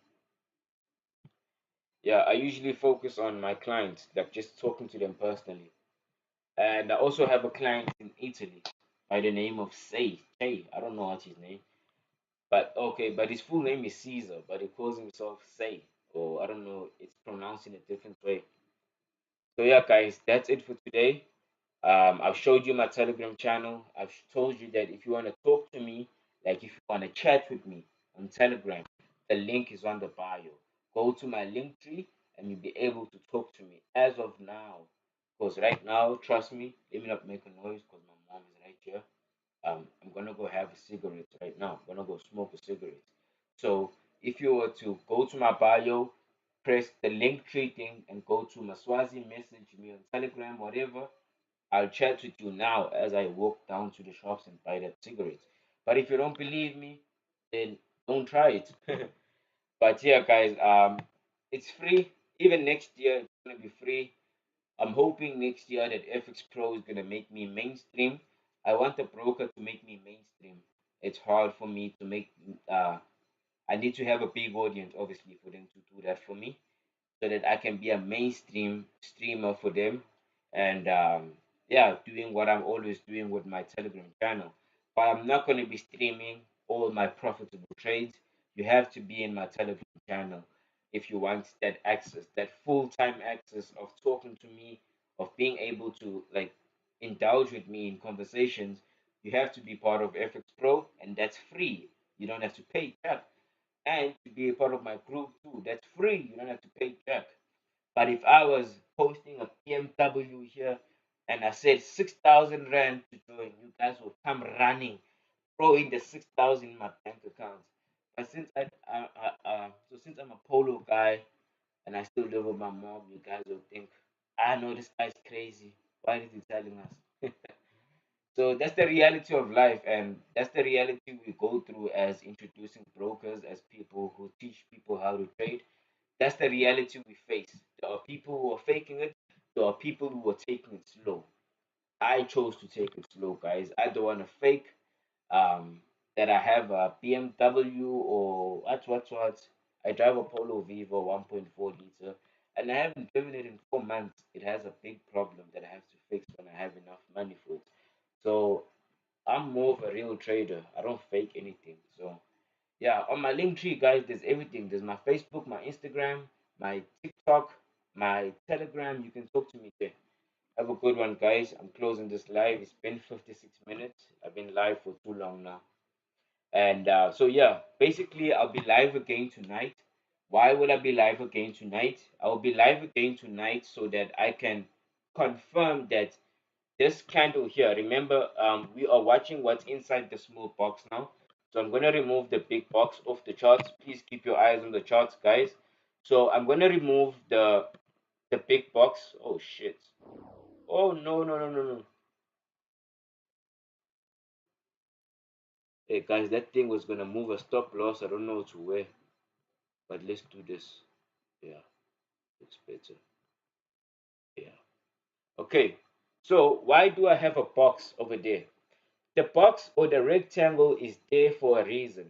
Yeah, I usually focus on my clients, like just talking to them personally. And I also have a client in Italy by the name of Say. I don't know what's his name. But okay, but his full name is Caesar, but he calls himself Say. Or I don't know, it's pronounced in a different way. So yeah, guys, that's it for today. I've showed you my Telegram channel. I've told you that if you want to talk to me, like if you want to chat with me on Telegram, the link is on the bio. Go to my link tree and you'll be able to talk to me as of now. Because right now, trust me, let me not make a noise because my mom is right here. I'm gonna go have a cigarette right now. I'm gonna go smoke a cigarette. So if you were to go to my bio, press the link tree thing and go to Maswazi, message me on Telegram, whatever, I'll chat with you now as I walk down to the shops and buy that cigarette. But if you don't believe me, then don't try it. But yeah, guys, it's free. Even next year, it's gonna be free. I'm hoping next year that FXPRO is gonna make me mainstream. I want a broker to make me mainstream. It's hard for me to make. I need to have a big audience, obviously, for them to do that for me so that I can be a mainstream streamer for them. And yeah, doing what I'm always doing with my Telegram channel. But I'm not going to be streaming all my profitable trades. You have to be in my Telegram channel if you want that access, that full time access of talking to me, of being able to like indulge with me in conversations. You have to be part of FX Pro, and that's free. You don't have to pay jack. And to be a part of my group too, that's free. You don't have to pay jack. But if I was posting a BMW here and I said 6,000 Rand to join, you guys will come running, throw in the 6,000 in my bank account. But since I'm a polo guy and I still live with my mom, you guys will think, I know this guy's crazy. Why is he telling us? So that's the reality of life, and that's the reality we go through as introducing brokers, as people who teach people how to trade. That's the reality we face. There are people who are faking it. There are people who are taking it slow. I chose to take it slow, guys. I don't want to fake that I have a BMW or what. I drive a Polo Vivo 1.4 liter, and I haven't driven it in 4 months. It has a big problem that I have to fix when I have enough money for it. So I'm more of a real trader. I don't fake anything. So yeah, on my link tree, guys, there's everything. There's my Facebook, my Instagram, my TikTok, my Telegram. You can talk to me there. Have a good one, guys. I'm closing this live. It's been 56 minutes. I've been live for too long now. And so, yeah, basically, I'll be live again tonight. Why will I be live again tonight? I'll be live again tonight so that I can confirm that this candle here, remember, we are watching what's inside the small box now. So I'm going to remove the big box off the charts. Please keep your eyes on the charts, guys. So I'm going to remove the big box. Oh shit. Oh no, no, no, no, no. Hey guys, that thing was going to move a stop loss. I don't know to where, but let's do this. Yeah, looks better. Yeah. Okay. So why do I have a box over there? The box or the rectangle is there for a reason.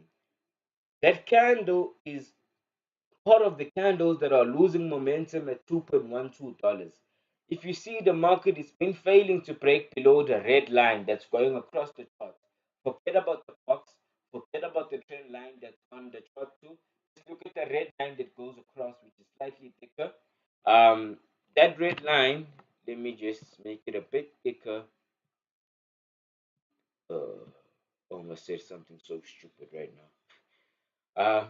That candle is part of the candles that are losing momentum at $2.12. If you see the market has been failing to break below the red line that's going across the chart. Forget about the box, forget about the trend line that's on the chart too. Just look at the red line that goes across, which is slightly thicker. Um, that red line, let me just make it a bit thicker. Almost said something so stupid right now.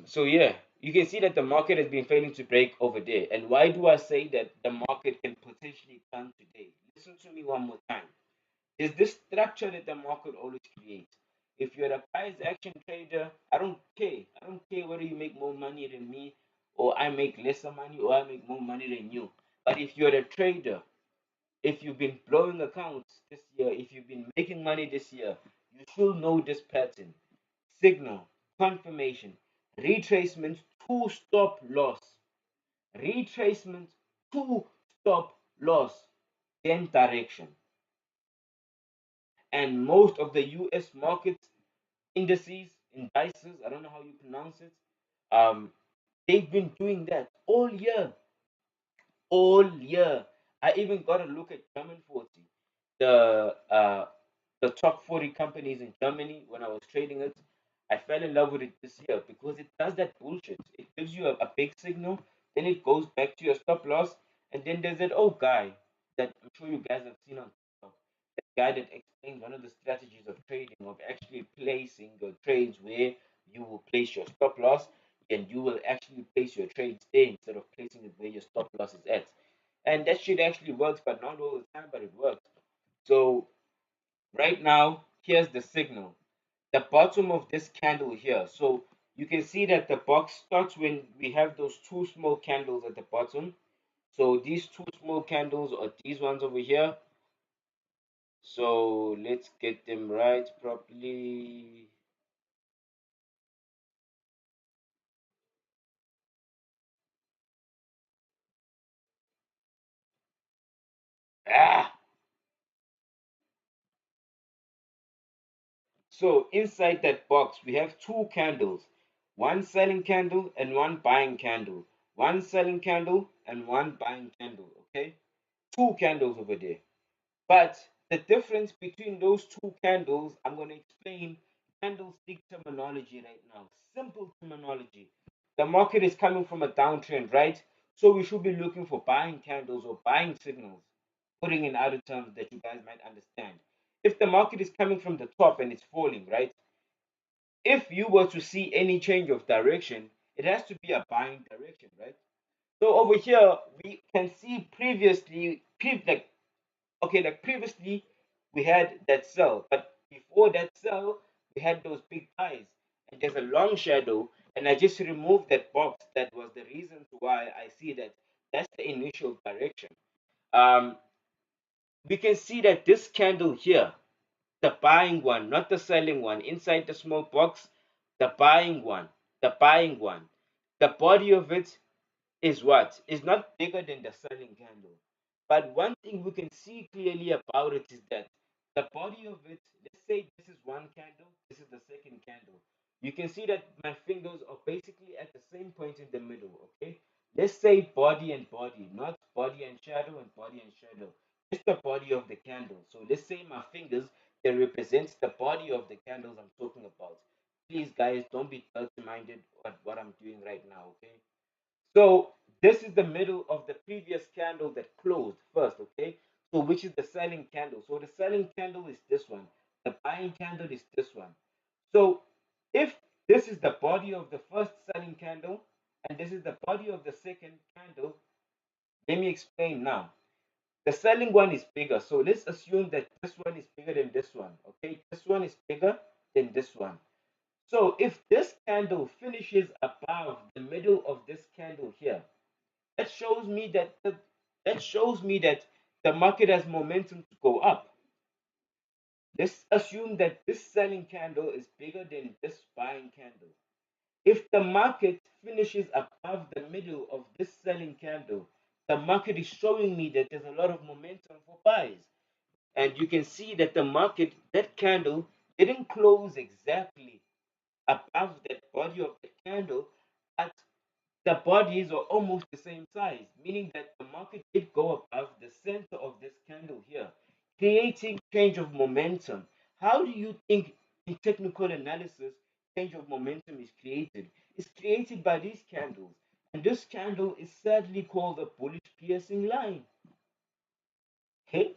So yeah, you can see that the market has been failing to break over there. And why do I say that the market can potentially turn today? Listen to me one more time. There's this structure that the market always creates. If you're a price action trader, I don't care. I don't care whether you make more money than me, or I make lesser money, or I make more money than you. But if you're a trader, if you've been blowing accounts this year, if you've been making money this year, you should know this pattern. Signal, confirmation, retracement to stop loss, retracement to stop loss, then direction. And most of the US market indices, indices, I don't know how you pronounce it, um, they've been doing that all year. All year. I even got a look at German 40, the top 40 companies in Germany when I was trading it. I fell in love with it this year because it does that bullshit. It gives you a big signal, then it goes back to your stop loss, and then there's that old guy that I'm sure you guys have seen on TikTok. That guy that explains one of the strategies of trading, of actually placing your trades where you will place your stop loss and you will actually place your trades there instead of placing it where your stop loss is at. And that shit actually works, but not all the time, but it works. So right now, here's the signal. The bottom of this candle here. So you can see that the box starts when we have those two small candles at the bottom. So these two small candles are these ones over here. So let's get them right properly. Ah! So inside that box, we have two candles, one selling candle and one buying candle, one selling candle and one buying candle. Okay, two candles over there. But the difference between those two candles, I'm going to explain candlestick terminology right now. Simple terminology. The market is coming from a downtrend, right? So we should be looking for buying candles or buying signals, putting in other terms that you guys might understand. If the market is coming from the top and it's falling, right? If you were to see any change of direction, it has to be a buying direction, right? So over here, we can see previously, like previously we had that cell, but before that cell, we had those big pies, and there's a long shadow, and I just removed that box. That was the reason to why I see that that's the initial direction. Um, we can see that this candle here, the buying one, not the selling one, inside the small box, the buying one, the body of it is what? Is not bigger than the selling candle. But one thing we can see clearly about it is that the body of it, let's say this is one candle, this is the second candle. You can see that my fingers are basically at the same point in the middle, okay? Let's say body and body, not body and shadow and body and shadow. It's the body of the candle. So let's say my fingers, they represent the body of the candles I'm talking about. Please, guys, don't be dirty minded at what I'm doing right now, okay? So this is the middle of the previous candle that closed first, okay? So which is the selling candle. So the selling candle is this one. The buying candle is this one. So if this is the body of the first selling candle and this is the body of the second candle, let me explain now. The selling one is bigger. So let's assume that this one is bigger than this one, okay? This one is bigger than this one. So if this candle finishes above the middle of this candle here, that shows me that the market has momentum to go up. Let's assume that this selling candle is bigger than this buying candle. If the market finishes above the middle of this selling candle, the market is showing me that there's a lot of momentum for buys. And you can see that the market, that candle, didn't close exactly above that body of the candle, but the bodies are almost the same size, meaning that the market did go above the center of this candle here, creating change of momentum. How do you think in technical analysis change of momentum is created? It's created by these candles. And this candle is sadly called a bullish piercing line. Okay?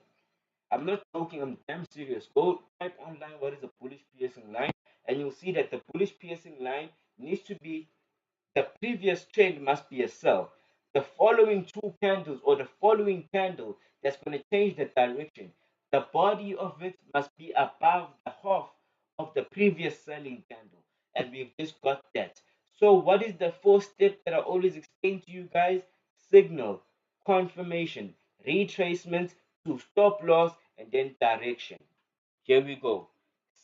I'm not joking, I'm damn serious. Go type online what is a bullish piercing line, and you'll see that the bullish piercing line needs to be the previous trend must be a sell. The following two candles or the following candle that's going to change the direction. The body of it must be above the half of the previous selling candle. And we've just got that. So what is the fourth step that I always explain to you guys? Signal, confirmation, retracement to stop loss, and then direction. Here we go.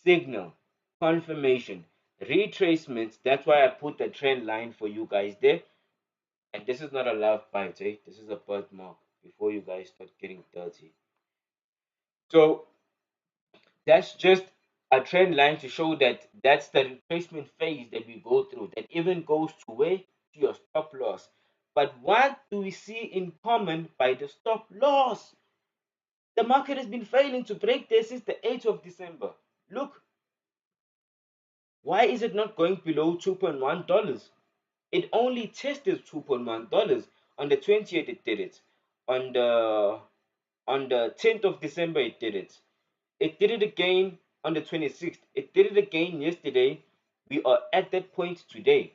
Signal, confirmation, retracement. That's why I put the trend line for you guys there. And this is not a love bite, eh? This is a birthmark before you guys start getting dirty. So that's just a trend line to show that that's the retracement phase that we go through. That even goes to where? To your stop loss. But what do we see in common by the stop loss? The market has been failing to break this since the 8th of December. Look, why is it not going below $2.1? It only tested $2.1 on the 20th. It did it on the 10th of December. It did it. It did it again on the 26th. It did it again yesterday. We are at that point today.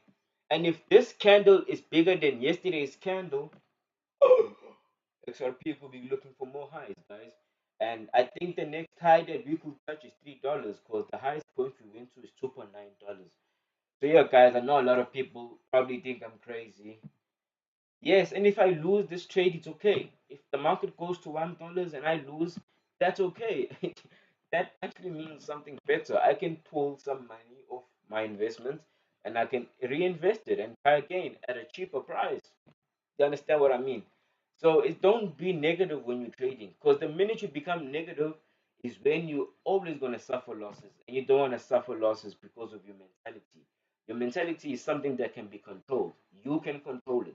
And if this candle is bigger than yesterday's candle, XRP could be looking for more highs, guys. And I think the next high that we could touch is $3 because the highest point we went to is $2.9. So yeah, guys, I know a lot of people probably think I'm crazy. Yes, and if I lose this trade, it's okay. If the market goes to $1 and I lose, that's okay. That actually means something better. I can pull some money off my investment and I can reinvest it and try again at a cheaper price. You understand what I mean? So it don't be negative when you're trading, because the minute you become negative is when you're always going to suffer losses, and you don't want to suffer losses because of your mentality. Your mentality is something that can be controlled. You can control it.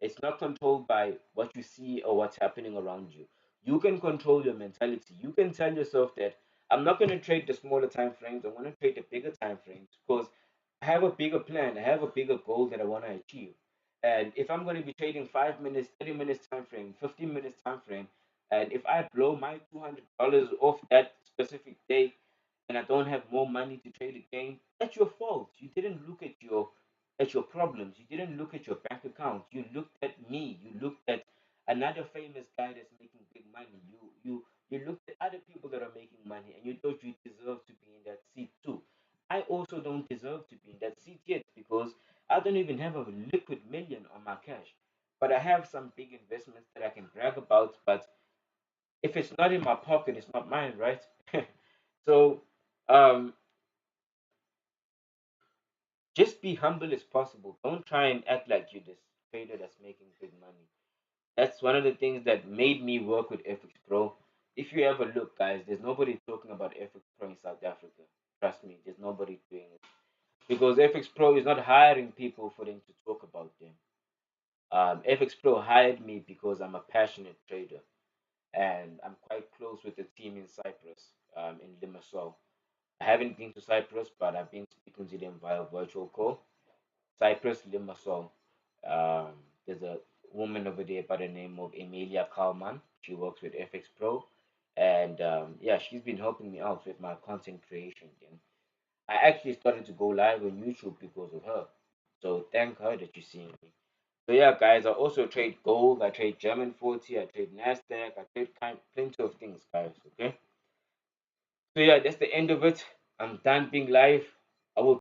It's not controlled by what you see or what's happening around you. You can control your mentality. You can tell yourself that I'm not going to trade the smaller time frames. I'm going to trade the bigger time frames because I have a bigger plan. I have a bigger goal that I want to achieve. And if I'm going to be trading 5 minutes, 30 minutes time frame, 15 minutes time frame, and if I blow my $200 off that specific day and I don't have more money to trade again, that's your fault. You didn't look at your problems. You didn't look at your bank account. You looked at me. You looked at another famous guy that's making big money. You looked at other people that are making money and you thought you deserve to be in that seat too. I also don't deserve to be in that seat yet because I don't even have a liquid million on my cash. But I have some big investments that I can brag about. But if it's not in my pocket, it's not mine, right? So um, just be humble as possible. Don't try and act like you're this trader that's making big money. That's one of the things that made me work with FXPRO. If you ever look, guys, there's nobody talking about FXPRO in South Africa. Trust me, there's nobody doing it. Because FXPRO is not hiring people for them to talk about them. FXPRO hired me because I'm a passionate trader and I'm quite close with the team in Cyprus, in Limassol. I haven't been to Cyprus, but I've been speaking to them via virtual call. Cyprus, Limassol. Um, there's a woman over there by the name of Emilia Kalman. She works with FXPRO. And yeah, she's been helping me out with my content creation. And I actually started to go live on YouTube because of her. So thank her that you're seeing me. So yeah, guys, I also trade gold, I trade German 40, I trade Nasdaq, I trade plenty of things, guys. Okay. So yeah, that's the end of it. I'm done being live.